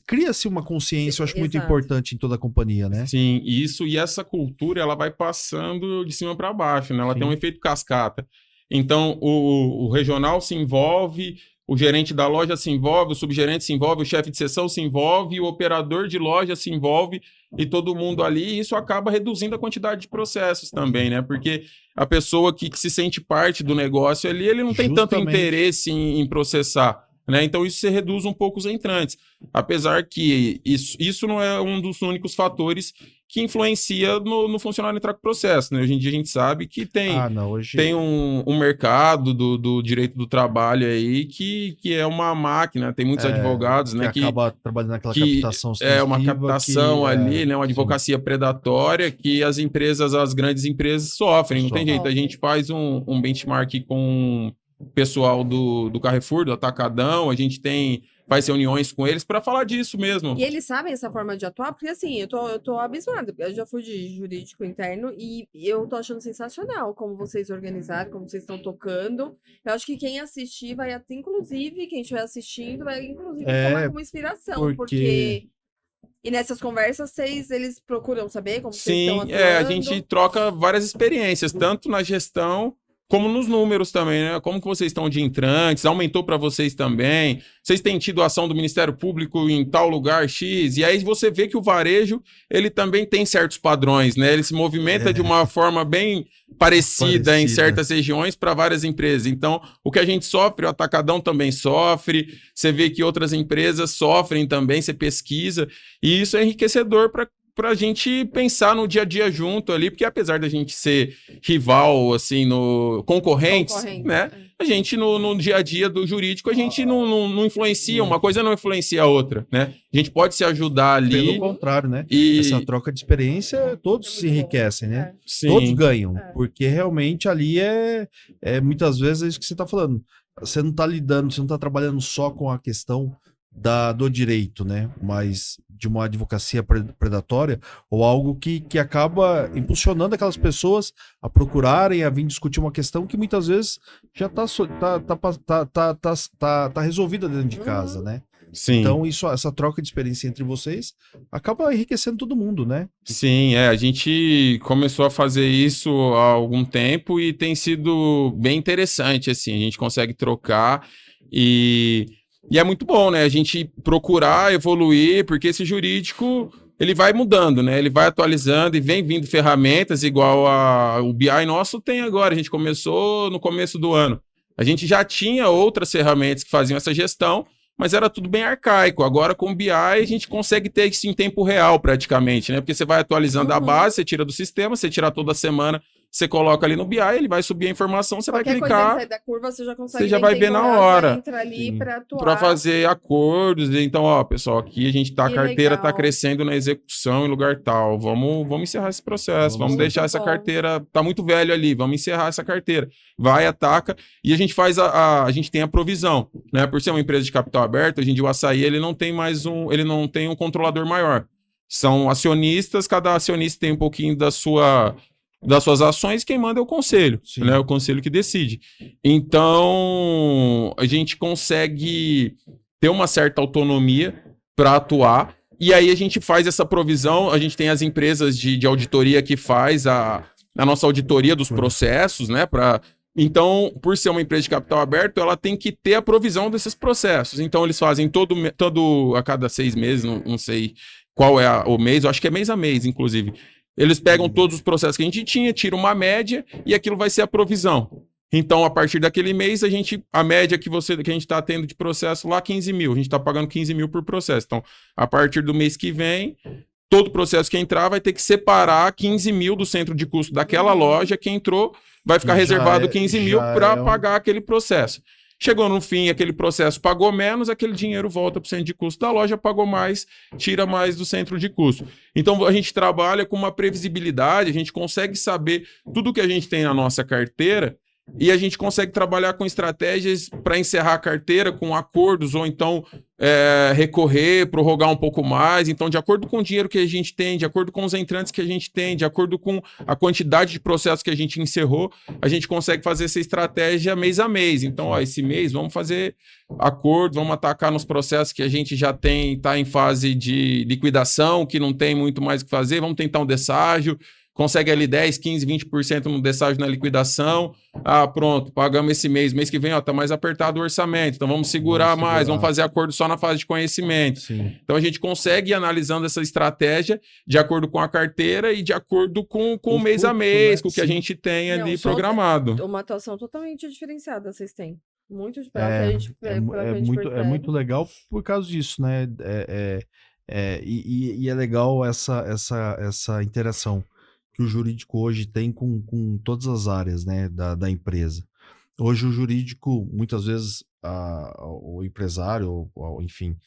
cria-se uma consciência, eu acho muito importante em toda a companhia, né? Sim, e essa cultura, ela vai passando de cima para baixo, né? Ela tem um efeito cascata. Então, o regional se envolve, o gerente da loja se envolve, o subgerente se envolve, o chefe de seção se envolve, o operador de loja se envolve e todo mundo ali, e isso acaba reduzindo a quantidade de processos também, né? Porque a pessoa que se sente parte do negócio ali, ele não tem tanto interesse em processar, né? Então isso se reduz um pouco os entrantes. Apesar que isso não é um dos únicos fatores que influencia no funcionário entrar com o processo, né? Hoje em dia a gente sabe que tem um mercado do direito do trabalho aí que é uma máquina, tem muitos advogados, né? Que acaba trabalhando naquela captação é uma captação ali, né? Uma advocacia predatória que as grandes empresas sofrem, não tem jeito. A gente faz um benchmark com o pessoal do Carrefour, do Atacadão, a gente tem faz reuniões com eles para falar disso mesmo. E eles sabem essa forma de atuar, porque assim, eu tô abismada. Eu já fui de jurídico interno e eu tô achando sensacional como vocês organizaram, como vocês estão tocando. Eu acho que quem assistir vai, inclusive, quem estiver assistindo, vai inclusive tomar como inspiração, porque... E nessas conversas, eles procuram saber como vocês estão atuando? A gente troca várias experiências, tanto na gestão como nos números também, né? Como que vocês estão de entrantes, aumentou para vocês também, vocês têm tido ação do Ministério Público em tal lugar X, e aí você vê que o varejo, ele também tem certos padrões, né? Ele se movimenta de uma forma bem parecida em certas regiões para várias empresas. Então, o que a gente sofre, o Atacadão também sofre, você vê que outras empresas sofrem também, você pesquisa, e isso é enriquecedor para a gente pensar no dia a dia junto ali, porque apesar da gente ser rival, assim, no concorrentes, né? A gente no dia a dia do jurídico, a gente não influencia, uma coisa não influencia a outra, né? A gente pode se ajudar ali. Pelo contrário, né? Essa troca de experiência, todos se enriquecem, né? Todos ganham, porque realmente ali muitas vezes é isso que você está falando. Você não está lidando, você não está trabalhando só com a questão do direito, né? Mas de uma advocacia predatória ou algo que acaba impulsionando aquelas pessoas a procurarem, a vir discutir uma questão que muitas vezes já tá resolvida dentro de casa, né? Sim. Então, essa troca de experiência entre vocês acaba enriquecendo todo mundo, né? Sim, a gente começou a fazer isso há algum tempo e tem sido bem interessante, assim, a gente consegue trocar e é muito bom, né? A gente procurar evoluir, porque esse jurídico, ele vai mudando, né? Ele vai atualizando e vem vindo ferramentas igual o BI nosso tem agora. A gente começou no começo do ano. A gente já tinha outras ferramentas que faziam essa gestão, mas era tudo bem arcaico. Agora, com o BI, a gente consegue ter isso em tempo real, praticamente, né? Porque você vai atualizando a base, você tira do sistema, você tira toda semana, você coloca ali no BI, ele vai subir a informação, você Qualquer vai clicar. Coisa que sair da curva, você já consegue. Você já vai ver na hora. Entra ali para atuar. Para fazer acordos. Então, ó, pessoal, aqui a gente a carteira está crescendo na execução em lugar tal. Vamos encerrar esse processo. Vamos deixar essa carteira. Tá muito velho ali. Vamos encerrar essa carteira. Vai, ataca. E a gente faz a gente tem a provisão, né? Por ser uma empresa de capital aberto, hoje em dia o Assaí ele não tem um controlador maior. São acionistas, cada acionista tem um pouquinho das suas ações, quem manda é o conselho, né? O conselho que decide. Então, a gente consegue ter uma certa autonomia para atuar, e aí a gente faz essa provisão, a gente tem as empresas de auditoria que faz a nossa auditoria dos processos, né? Então, por ser uma empresa de capital aberto, ela tem que ter a provisão desses processos. Então, eles fazem a cada 6 meses, não sei qual é o mês, eu acho que é mês a mês, inclusive. Eles pegam todos os processos que a gente tinha, tiram uma média e aquilo vai ser a provisão. Então, a partir daquele mês, a média que a gente está tendo de processo lá, 15 mil. A gente está pagando 15 mil por processo. Então, a partir do mês que vem, todo processo que entrar vai ter que separar 15 mil do centro de custo daquela loja que entrou, vai ficar reservado 15 mil para pagar aquele processo. Chegou no fim, aquele processo pagou menos, aquele dinheiro volta para o centro de custo da loja, pagou mais, tira mais do centro de custo. Então, a gente trabalha com uma previsibilidade, a gente consegue saber tudo que a gente tem na nossa carteira e a gente consegue trabalhar com estratégias para encerrar a carteira, com acordos, ou então recorrer, prorrogar um pouco mais. Então, de acordo com o dinheiro que a gente tem, de acordo com os entrantes que a gente tem, de acordo com a quantidade de processos que a gente encerrou, a gente consegue fazer essa estratégia mês a mês. Então, ó, esse mês vamos fazer acordo, vamos atacar nos processos que a gente já tem, está em fase de liquidação, que não tem muito mais o que fazer, vamos tentar um desságio. Consegue ali 10, 15, 20% no desságio na liquidação. Ah, pronto, pagamos esse mês. Mês que vem, ó, tá mais apertado o orçamento. Então vamos segurar mais, vamos fazer acordo só na fase de conhecimento. Sim. Então a gente consegue ir analisando essa estratégia de acordo com a carteira e de acordo com o mês a mês, com o que a gente tem ali programado. Uma atuação totalmente diferenciada vocês têm. Muito diferente. É muito legal por causa disso, né? E é legal essa interação que o jurídico hoje tem com todas as áreas, né, da empresa. Hoje o jurídico, muitas vezes, o empresário, enfim,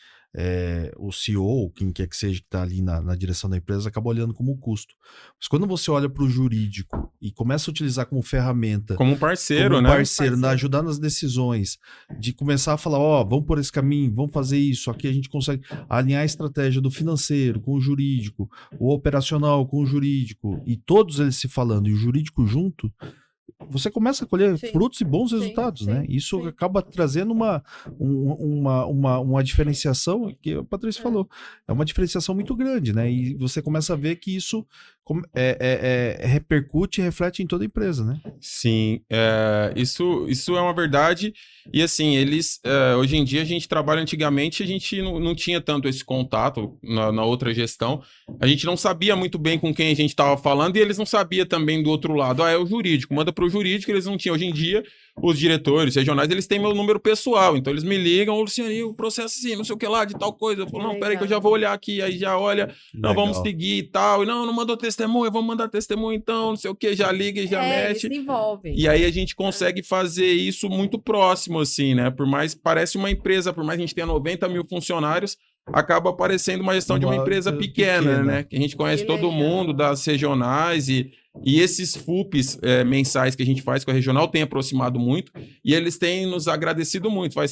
o CEO, quem quer que seja que está ali na direção da empresa, acaba olhando como custo. Mas quando você olha para o jurídico e começa a utilizar como ferramenta, Como um parceiro, como né? parceiro, ajudar nas decisões, de começar a falar, vamos por esse caminho, vamos fazer isso, aqui a gente consegue alinhar a estratégia do financeiro com o jurídico, o operacional com o jurídico, e todos eles se falando, e o jurídico junto, você começa a colher frutos e bons resultados, né? Isso acaba trazendo uma diferenciação, que a Patrícia falou, é uma diferenciação muito grande, né? E você começa a ver que isso repercute e reflete em toda a empresa, né? Sim, isso é uma verdade. E assim, hoje em dia a gente trabalha, antigamente a gente não tinha tanto esse contato na outra gestão, a gente não sabia muito bem com quem a gente estava falando e eles não sabiam também do outro lado. É o jurídico, manda para o jurídico, eles não tinham. Hoje em dia, os diretores regionais, eles têm meu número pessoal, então eles me ligam, Luciano, o processo assim, não sei o que lá, de tal coisa. Eu falo, não, peraí que eu já vou olhar aqui, aí já olha, não, vamos seguir e tal, e não mandou testemunha, vamos mandar testemunha então, não sei o que, já liga e já mexe. Eles se envolvem. E aí a gente consegue fazer isso muito próximo, assim, né? Por mais, parece uma empresa, por mais que a gente tenha 90 mil funcionários, acaba parecendo uma gestão de uma empresa pequena, né? Que a gente conhece todo mundo, das regionais, e esses FUPs mensais que a gente faz com a regional tem aproximado muito, e eles têm nos agradecido muito. Vai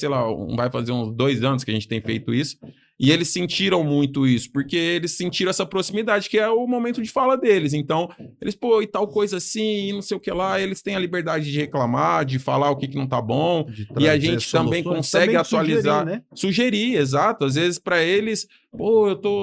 fazer uns 2 anos que a gente tem feito isso, e eles sentiram muito isso, porque eles sentiram essa proximidade, que é o momento de fala deles. Então, eles, e tal coisa assim, e não sei o que lá, eles têm a liberdade de reclamar, de falar o que não tá bom, e a gente também consegue também atualizar. Sugerir, exato. Às vezes, para eles,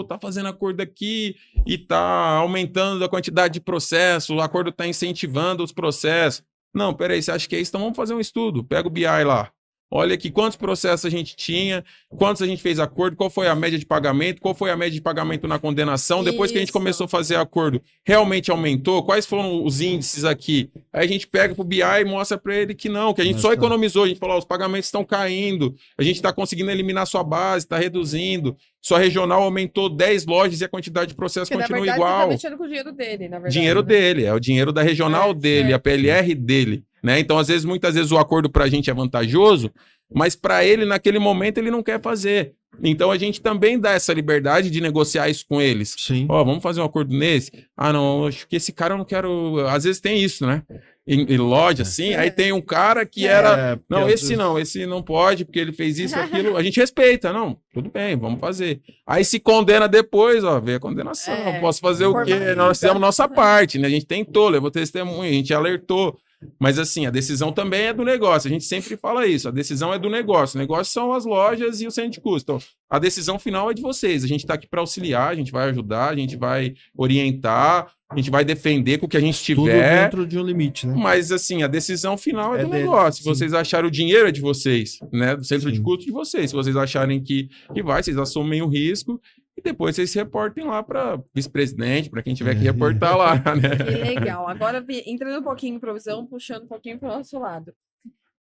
tá fazendo acordo aqui e tá aumentando a quantidade de processos, o acordo tá incentivando os processos. Não, peraí, você acha que é isso? Então vamos fazer um estudo. Pega o BI lá. Olha aqui quantos processos a gente tinha, quantos a gente fez acordo, qual foi a média de pagamento, qual foi a média de pagamento na condenação. Depois que a gente começou a fazer acordo, realmente aumentou? Quais foram os índices aqui? Aí a gente pega pro BI e mostra para ele que não, que a gente só economizou. A gente falou, os pagamentos estão caindo, a gente está conseguindo eliminar sua base, está reduzindo. Sua regional aumentou 10 lojas e a quantidade de processos continua igual. Você tá mexendo com o dinheiro dele, na verdade. Dinheiro dele, é o dinheiro da regional dele, a PLR dele. Né? Então, muitas vezes o acordo para a gente é vantajoso, mas para ele, naquele momento, ele não quer fazer. Então, a gente também dá essa liberdade de negociar isso com eles. Sim. Vamos fazer um acordo nesse? Não, acho que esse cara eu não quero... Às vezes tem isso, né? Em loja, assim, aí tem um cara que era... Não, esse não pode, porque ele fez isso, aquilo. A gente respeita, não, tudo bem, vamos fazer. Aí se condena depois, vê a condenação. Posso fazer o quê? Nós fizemos nossa parte, né? A gente tentou, levou testemunha, a gente alertou. Mas assim, a decisão também é do negócio. A gente sempre fala isso. A decisão é do negócio. O negócio são as lojas e o centro de custo. Então, a decisão final é de vocês. A gente está aqui para auxiliar, a gente vai ajudar, a gente vai orientar, a gente vai defender com o que a gente tiver. Tudo dentro de um limite, né? Mas assim, a decisão final é do negócio. Se vocês acharem o dinheiro é de vocês, né? Do centro de custo de vocês. Se vocês acharem que vocês assumem o risco. E depois vocês se reportem lá para vice-presidente, para quem tiver que reportar lá, né? Que legal. Agora, entrando um pouquinho em provisão, puxando um pouquinho para o nosso lado.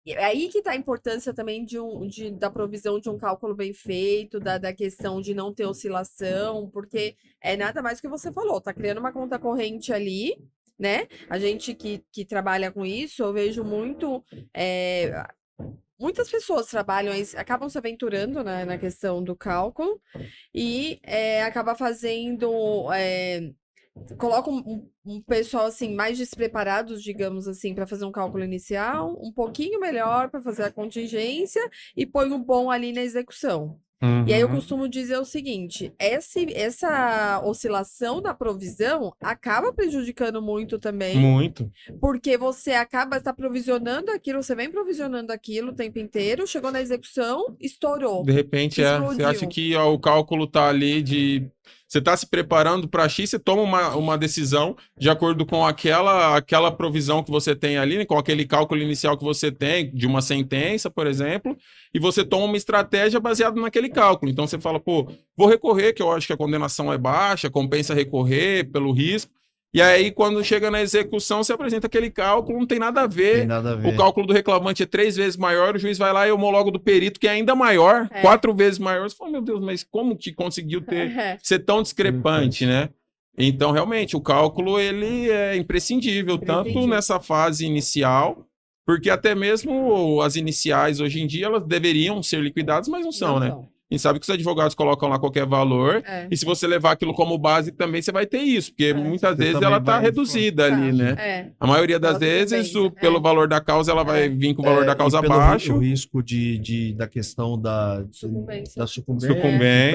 E é aí que está a importância também da provisão de um cálculo bem feito, da questão de não ter oscilação, porque é nada mais que você falou, tá criando uma conta corrente ali, né? A gente que trabalha com isso, eu vejo muito... Muitas pessoas acabam se aventurando, né, na questão do cálculo e acaba fazendo... colocam um pessoal assim mais despreparados, digamos assim, para fazer um cálculo inicial, um pouquinho melhor para fazer a contingência e põe um bom ali na execução. E aí eu costumo dizer o seguinte, essa oscilação da provisão acaba prejudicando muito também. Muito. Porque você acaba provisionando aquilo, você vem provisionando aquilo o tempo inteiro, chegou na execução, estourou. De repente, você acha que o cálculo tá ali de... Você está se preparando para X, você toma uma decisão de acordo com aquela provisão que você tem ali, né, com aquele cálculo inicial que você tem, de uma sentença, por exemplo, e você toma uma estratégia baseada naquele cálculo. Então você fala, vou recorrer, que eu acho que a condenação é baixa, compensa recorrer pelo risco. E aí, quando chega na execução, você apresenta aquele cálculo, não tem nada a ver. Tem nada a ver. O cálculo do reclamante é 3 vezes maior, o juiz vai lá e homologa do perito, que é ainda maior, 4 vezes maior. Você fala, meu Deus, mas como que conseguiu ser tão discrepante, né? Então, realmente, o cálculo ele é imprescindível, tanto nessa fase inicial, Porque até mesmo as iniciais, hoje em dia, elas deveriam ser liquidadas, mas não são, né? A gente sabe que os advogados colocam lá qualquer valor, e se você levar aquilo como base também, você vai ter isso, porque muitas vezes ela tá reduzida ali, né? A maioria das vezes, pelo valor da causa, ela vai vir com o valor da causa abaixo. O risco da questão da sucumbência.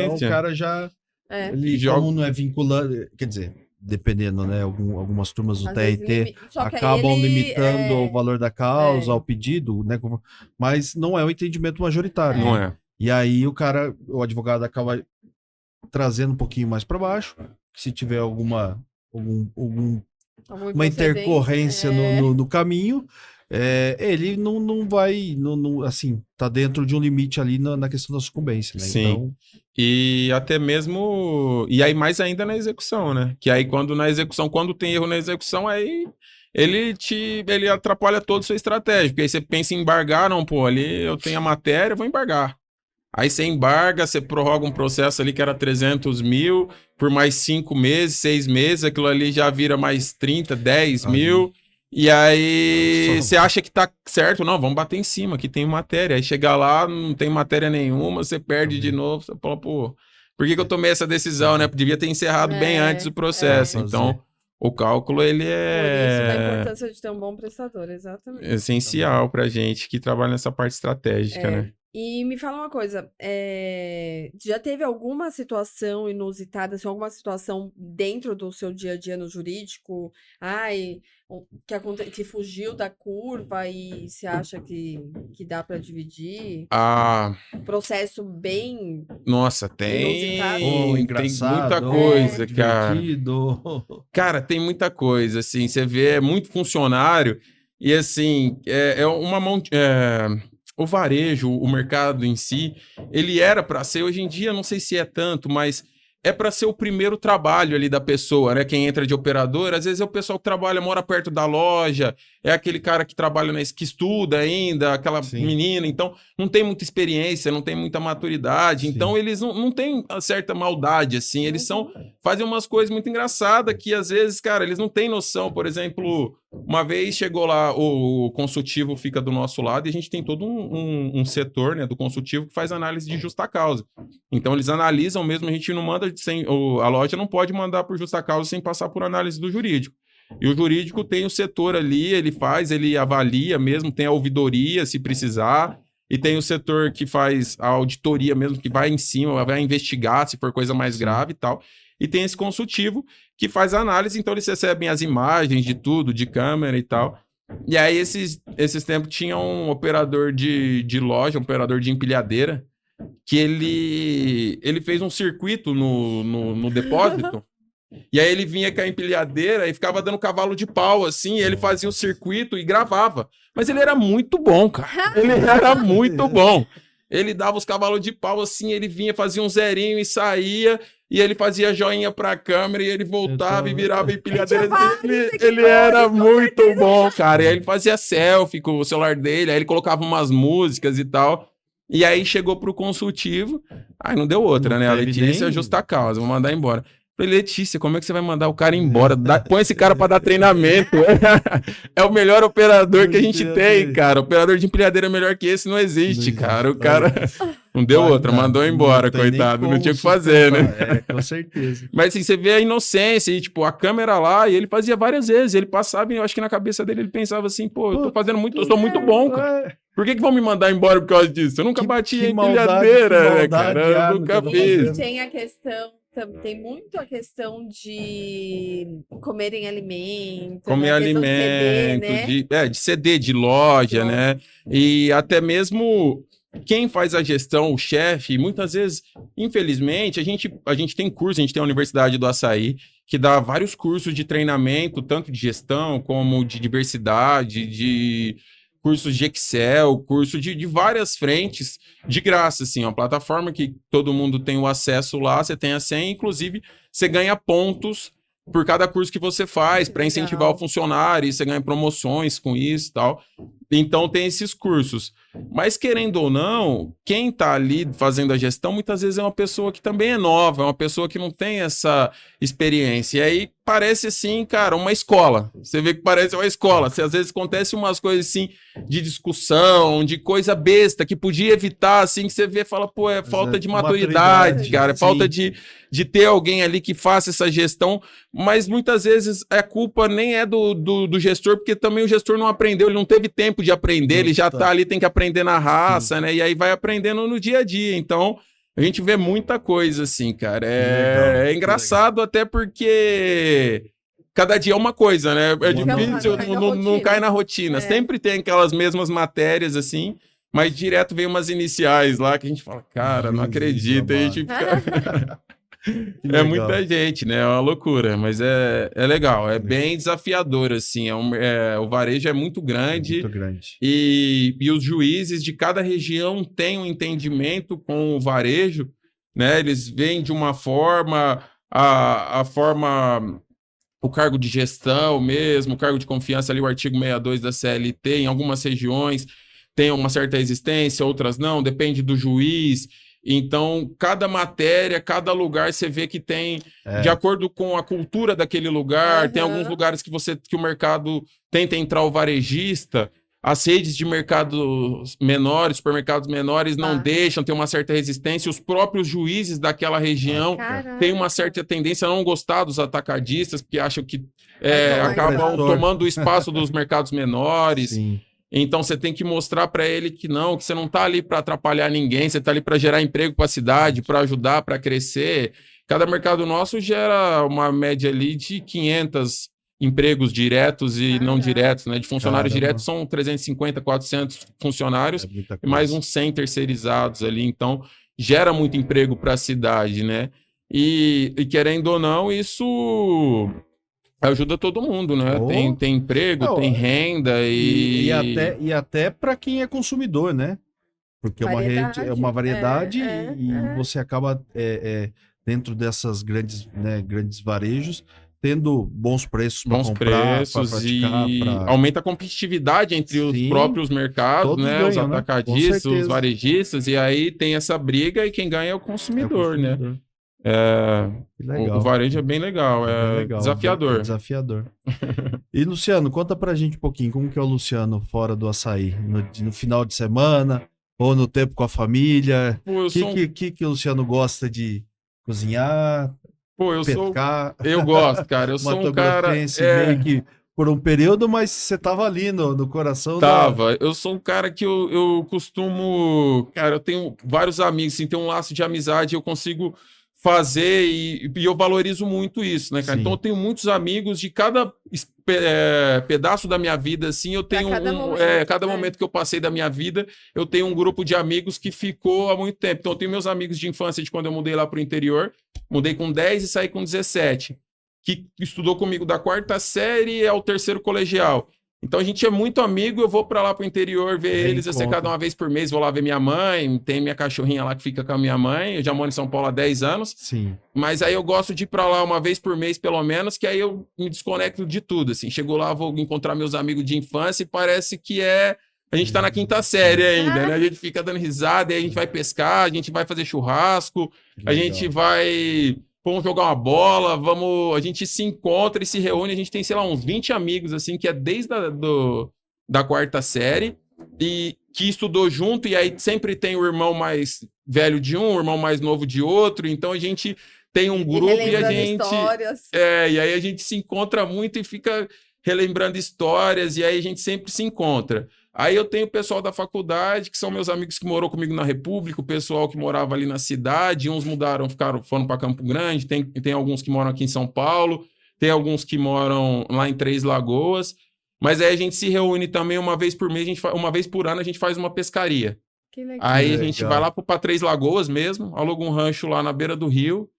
Então, o cara já... Ele, como não é vinculado... Quer dizer, dependendo, né? Algumas turmas do TRT acabam limitando o valor da causa, ao pedido, né? Mas não é o entendimento majoritário. Não é. E aí o advogado acaba trazendo um pouquinho mais para baixo. Se tiver alguma intercorrência no caminho, ele não vai, assim, tá dentro de um limite ali na questão da sucumbência, né? Sim. Então... E até mesmo... E aí mais ainda na execução, né? Que aí quando tem erro na execução, aí... Ele atrapalha toda a sua estratégia. Porque aí você pensa em embargar, não, pô, ali eu tenho a matéria, vou embargar. Aí você embarga, você prorroga um processo ali que era 300 mil, por mais 5 meses, 6 meses, aquilo ali já vira mais 30, 10 mil. E aí você acha que tá certo, não, vamos bater em cima, que tem matéria. Aí chega lá, não tem matéria nenhuma, você perde de novo, você fala, pô, por que eu tomei essa decisão, né? Devia ter encerrado bem antes o processo. Então, o cálculo, ele Por isso da importância de ter um bom prestador, exatamente. Essencial pra gente que trabalha nessa parte estratégica, né? E me fala uma coisa, já teve alguma situação inusitada, assim, alguma situação dentro do seu dia a dia no jurídico, que fugiu da curva e você acha que dá para dividir? Processo bem Nossa, inusitado? Tem muita coisa, cara. Cara, tem muita coisa, assim, você vê, é muito funcionário e, assim, uma mão... O varejo, o mercado em si, ele era para ser, hoje em dia, não sei se é tanto, mas é para ser o primeiro trabalho ali da pessoa, né? Quem entra de operador, às vezes é o pessoal que mora perto da loja, é aquele cara que trabalha, que estuda ainda, aquela menina, então não tem muita experiência, não tem muita maturidade, então eles não têm certa maldade, assim, eles fazem umas coisas muito engraçadas que às vezes, cara, eles não têm noção. Por exemplo, uma vez chegou lá, o consultivo fica do nosso lado e a gente tem todo um setor, né, do consultivo que faz análise de justa causa. Então eles analisam mesmo, a gente não manda a loja não pode mandar por justa causa sem passar por análise do jurídico. E o jurídico tem o setor ali, ele avalia mesmo, tem a ouvidoria se precisar, e tem o setor que faz a auditoria mesmo, que vai em cima, vai investigar se for coisa mais grave e tal. E tem esse consultivo que faz a análise, então eles recebem as imagens de tudo, de câmera e tal. E aí esses tempos tinha um operador de loja, um operador de empilhadeira, que ele fez um circuito no depósito, e aí ele vinha com a empilhadeira e ficava dando cavalo de pau, assim, e ele fazia o circuito e gravava. Mas ele era muito bom, cara. Ele era muito bom. Ele dava os cavalos de pau, assim, ele vinha, fazia um zerinho e saía, e ele fazia joinha pra câmera, e ele voltava e virava a empilhadeira. Ele era muito bom, cara. E aí ele fazia selfie com o celular dele, aí ele colocava umas músicas e tal. E aí chegou pro consultivo, aí não deu outra, né? A Letícia, justa causa, vou mandar embora. Falei, Letícia, como é que você vai mandar o cara embora? Põe esse cara pra dar treinamento. É o melhor operador que a gente tem, cara. Operador de empilhadeira melhor que esse não existe, cara. O cara não deu outra, mandou embora, coitado. Não tinha o que fazer, né? Com certeza. Mas assim, você vê a inocência e, tipo, a câmera lá, e ele fazia várias vezes. Ele passava e eu acho que na cabeça dele ele pensava assim, pô, eu tô fazendo muito, eu sou muito bom, cara. Por que vão me mandar embora por causa disso? Eu nunca bati em empilhadeira, né, cara? Eu nunca fiz. Tem a questão... Tem muito a questão de comerem alimento. Comer alimento, de CD de loja, né? E até mesmo quem faz a gestão, o chefe, muitas vezes, infelizmente, a gente tem curso, a gente tem a Universidade do Açaí, que dá vários cursos de treinamento, tanto de gestão como de diversidade, de cursos de Excel, curso de várias frentes, de graça, assim, uma plataforma que todo mundo tem o acesso lá, você tem a senha, inclusive você ganha pontos por cada curso que você faz, para incentivar o funcionário, e você ganha promoções com isso e tal. Então tem esses cursos. Mas querendo ou não, quem está ali fazendo a gestão muitas vezes é uma pessoa que também é nova, é uma pessoa que não tem essa experiência. E aí parece assim, cara, uma escola. Você vê que parece uma escola. Às vezes acontece umas coisas assim de discussão, de coisa besta que podia evitar, assim, que você vê e fala, pô, é falta de maturidade, cara, é falta de ter alguém ali que faça essa gestão, mas muitas vezes a culpa nem é do gestor, porque também o gestor não aprendeu, ele não teve tempo de aprender, ele já tá ali, tem que aprender na raça, né? E aí vai aprendendo no dia a dia. Então, a gente vê muita coisa assim, cara. É engraçado até porque cada dia é uma coisa, né? É difícil, não cai na rotina. Sempre tem aquelas mesmas matérias assim, mas direto vem umas iniciais lá que a gente fala, cara, não acredito. A gente fica... É muita gente, né? É uma loucura, mas é legal, é bem desafiador, assim. O varejo é muito grande, e os juízes de cada região têm um entendimento com o varejo, né? Eles veem de uma forma, a forma, o cargo de gestão mesmo, o cargo de confiança ali, o artigo 62 da CLT, em algumas regiões tem uma certa existência, outras não, depende do juiz. Então, cada matéria, cada lugar, você vê que tem, de acordo com a cultura daquele lugar, tem alguns lugares que o mercado tenta entrar o varejista, as redes de mercados menores, supermercados menores, não deixam, tem uma certa resistência, os próprios juízes daquela região têm uma certa tendência a não gostar dos atacadistas, porque acham que acabam tomando o espaço dos mercados menores. Sim. Então você tem que mostrar para ele que você não está ali para atrapalhar ninguém, você está ali para gerar emprego para a cidade, para ajudar, para crescer. Cada mercado nosso gera uma média ali de 500 empregos diretos e não diretos, né? De funcionários diretos são 350, 400 funcionários e mais uns 100 terceirizados ali. Então gera muito emprego para a cidade, né? E querendo ou não, isso ajuda todo mundo, né? Tem emprego, tem renda e até para quem é consumidor, né? Porque é uma variedade e você acaba dentro dessas grandes varejos tendo bons preços para comprar, e aumenta a competitividade entre os próprios mercados, né? Os atacadistas, os varejistas, e aí tem essa briga e quem ganha é o consumidor, né? O varejo é bem legal, desafiador. E Luciano, conta pra gente um pouquinho, como que é o Luciano fora do açaí? No final de semana, ou no tempo com a família? O que o Luciano gosta de cozinhar, pescar? Eu gosto, cara, eu sou um cara... meio que por um período, mas você tava ali no coração eu sou um cara que eu costumo... Cara, eu tenho vários amigos, assim, tem um laço de amizade, eu consigo fazer e eu valorizo muito isso, né, cara? Sim. Então eu tenho muitos amigos de cada pedaço da minha vida, assim, eu tenho cada momento que eu passei da minha vida, eu tenho um grupo de amigos que ficou há muito tempo. Então eu tenho meus amigos de infância de quando eu mudei lá pro interior, mudei com 10 e saí com 17, que estudou comigo da 4ª série ao 3º colegial. Então a gente é muito amigo, eu vou pra lá pro interior ver eles, eu sei, cada uma vez por mês, vou lá ver minha mãe, tem minha cachorrinha lá que fica com a minha mãe, eu já moro em São Paulo há 10 anos, Sim. Mas aí eu gosto de ir pra lá uma vez por mês, pelo menos, que aí eu me desconecto de tudo, assim, chego lá, vou encontrar meus amigos de infância e parece que a gente tá na 5ª série ainda, né? A gente fica dando risada, aí a gente vai pescar, a gente vai fazer churrasco, a gente vai... Vamos jogar uma bola, a gente se encontra e se reúne, a gente tem, sei lá, uns 20 amigos, assim, que é desde da 4ª série, e que estudou junto, e aí sempre tem o irmão mais velho de um, o irmão mais novo de outro, então a gente tem um grupo e a gente... histórias. E aí a gente se encontra muito e fica relembrando histórias, e aí a gente sempre se encontra. Aí eu tenho o pessoal da faculdade, que são meus amigos que moram comigo na República, o pessoal que morava ali na cidade, uns foram para Campo Grande, tem alguns que moram aqui em São Paulo, tem alguns que moram lá em Três Lagoas, mas aí a gente se reúne também uma vez por mês, uma vez por ano a gente faz uma pescaria. Que legal. Aí a gente vai lá para Três Lagoas mesmo, aluga um rancho lá na beira do rio,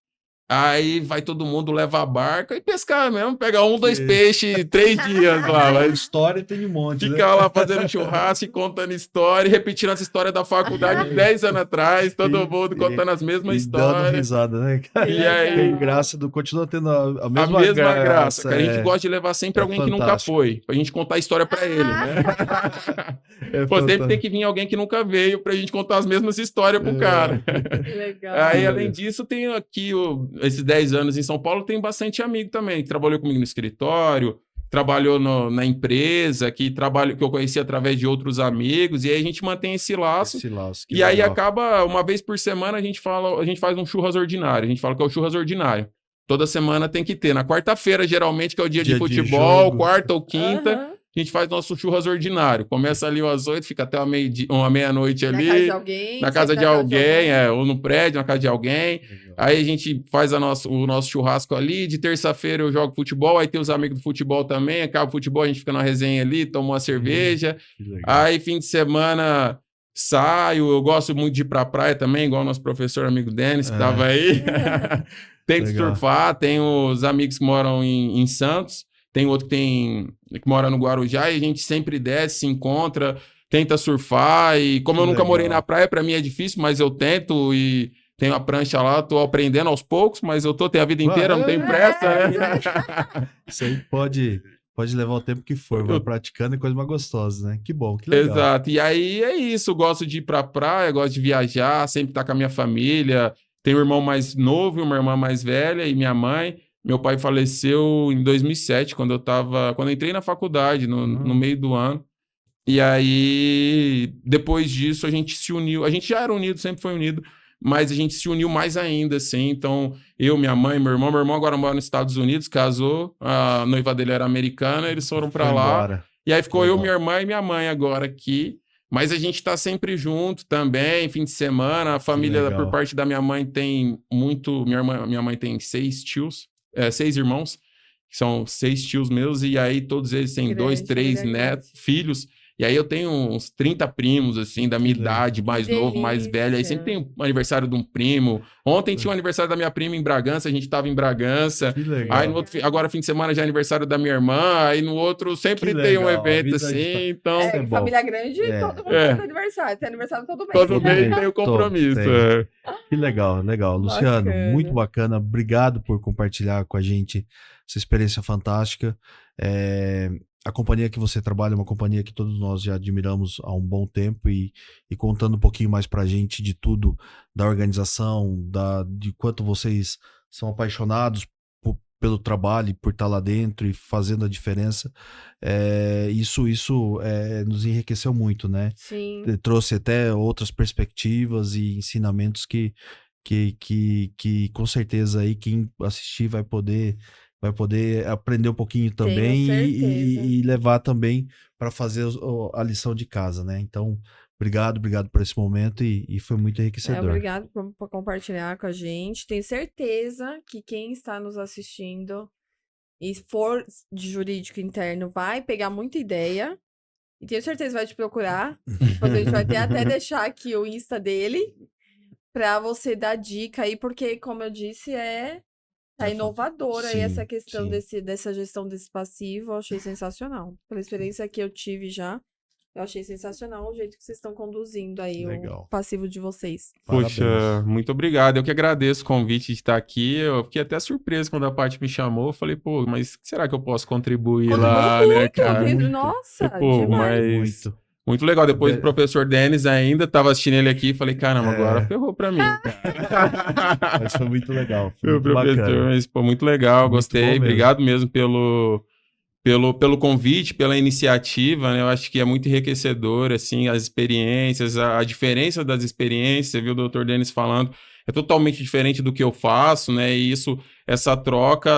Aí vai todo mundo levar a barca e pescar mesmo, pegar 1, 2 peixes, 3 dias lá. Mas História tem um monte, né? ficar lá fazendo churrasco e contando história, e repetindo essa história da faculdade de 10 anos atrás, todo mundo contando as mesmas E dando histórias. risada, né? E aí, Tem graça, continua tendo a a mesma, mesma graça, cara. A gente é. gosta de levar sempre É alguém que nunca fantástico. foi, pra gente contar a história pra ele, né? É Pô, sempre fantástico. tem que vir alguém que nunca veio pra gente contar as mesmas histórias pro É. cara. Que legal. Aí, Legal. além disso, tenho aqui esses 10 anos em São Paulo, tem bastante amigo também, que trabalhou comigo no escritório, trabalhou na empresa, que eu conheci através de outros amigos, e aí a gente mantém esse laço. Esse laço, que E aí legal. acaba, uma vez por semana, a gente faz um churras ordinário. A gente fala que é o churras ordinário. Toda semana tem que ter. Na quarta-feira, geralmente, que é o dia de Dia de futebol, jogo. quarta ou quinta, Aham. a gente faz nosso churras ordinário. Começa ali às 8, fica até uma meia-noite Na ali. casa de alguém. Na casa sempre de alguém, ou no prédio, na casa de alguém. Legal. Aí a gente faz o nosso churrasco ali. De terça-feira eu jogo futebol, aí tem os amigos do futebol também. Acaba o futebol, a gente fica na resenha ali, toma uma cerveja. Que legal. Aí fim de semana saio, eu gosto muito de ir pra praia também, igual o nosso professor amigo Denis, que tava aí. Tem que Legal. surfar, tem os amigos que moram em Santos, tem outro que mora no Guarujá, e a gente sempre desce, se encontra, tenta surfar, e como Que eu nunca legal. morei na praia, pra mim é difícil, mas eu tento, e tenho a prancha lá, tô aprendendo aos poucos, mas tenho a vida inteira, não tenho pressa, né? Isso aí pode levar o tempo que for, vai Eu- praticando e coisa mais gostosa, né? Que bom, que legal. Exato, e aí é isso, eu gosto de ir pra praia, gosto de viajar, sempre estar com a minha família. Tenho um irmão mais novo e uma irmã mais velha e minha mãe. Meu pai faleceu em 2007, quando eu entrei na faculdade, no meio do ano. E aí, depois disso, a gente se uniu. A gente já era unido, sempre foi unido, mas a gente se uniu mais ainda, assim. Então, eu, minha mãe, meu irmão agora mora nos Estados Unidos, casou, a noiva dele era americana, eles foram pra Foi lá. embora. E aí ficou Legal. eu, minha irmã e minha mãe agora aqui. Mas a gente tá sempre junto também, fim de semana. A família, legal. por parte da minha mãe, tem muito. Minha mãe tem 6 tios, 6 irmãos, que são 6 tios meus, e aí todos eles têm Grande, 2, 3 família netos, grande. filhos. E aí eu tenho uns 30 primos, assim, da minha Que legal. idade, mais novo, mais velho. Aí sempre tem um aniversário de um primo. Ontem tinha o aniversário da minha prima em Bragança, a gente tava em Bragança. Que legal. Aí agora, fim de semana, já é aniversário da minha irmã. Aí no outro sempre Que tem um legal, a evento vida assim. de- Então, é bom. Família grande, É. todo mundo É. tem aniversário. Tem aniversário todo mês. todo Tem. mês tem o compromisso. Tem. é. Que legal, legal. Luciano, Bacana. muito bacana. Obrigado por compartilhar com a gente essa experiência fantástica. A companhia que você trabalha é uma companhia que todos nós já admiramos há um bom tempo e contando um pouquinho mais pra gente de tudo, da organização, de quanto vocês são apaixonados pelo trabalho, e por estar lá dentro e fazendo a diferença. Isso nos enriqueceu muito, né? Sim. Trouxe até outras perspectivas e ensinamentos que com certeza aí quem assistir vai poder aprender um pouquinho também certeza. e levar também para fazer a lição de casa, né? Então, obrigado por esse momento e foi muito enriquecedor. Obrigado por compartilhar com a gente. Tenho certeza que quem está nos assistindo e for de jurídico interno vai pegar muita ideia. E tenho certeza que vai te procurar. Depois a gente vai até deixar aqui o Insta dele para você dar dica aí, porque, como eu disse, tá inovadora aí Sim, essa questão sim. dessa gestão desse passivo. Eu achei sensacional. Pela experiência que eu tive já, eu achei sensacional o jeito que vocês estão conduzindo aí Legal. o passivo de vocês. Puxa, Parabéns. muito obrigado. Eu que agradeço o convite de estar aqui. Eu fiquei até surpreso quando a Paty me chamou. Eu falei, pô, mas o que será que eu posso contribuir lá, Contribui né, muito, cara? Muito. nossa, Pô, demais. mas Muito. muito legal. Depois o professor Denis ainda tava assistindo ele aqui. Falei, caramba, agora ferrou pra mim. cara. Mas foi muito legal. Foi O muito professor, bacana. mas, pô, muito legal, Muito bom gostei. mesmo. Obrigado mesmo pelo convite, pela iniciativa, né? Eu acho que é muito enriquecedor, assim, as experiências, a diferença das experiências. Você viu o Dr. Denis falando, é totalmente diferente do que eu faço, né? E essa troca,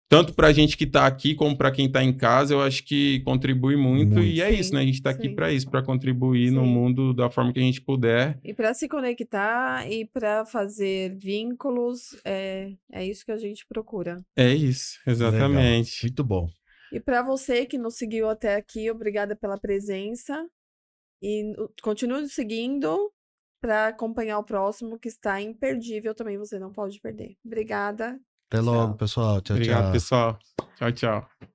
tanto para a gente que está aqui como para quem está em casa, eu acho que contribui muito. Muito. E é isso, Sim, né? A gente está aqui sim. para isso, para contribuir no Sim. mundo da forma que a gente puder. E para se conectar e para fazer vínculos, é isso que a gente procura. É isso, Legal. exatamente. Muito bom. E para você que nos seguiu até aqui, obrigada pela presença. E continue nos seguindo. para acompanhar o próximo, que está imperdível também, você não pode perder. Obrigada. Até logo, Tchau. pessoal. Tchau, Obrigado, tchau. pessoal. Tchau, tchau.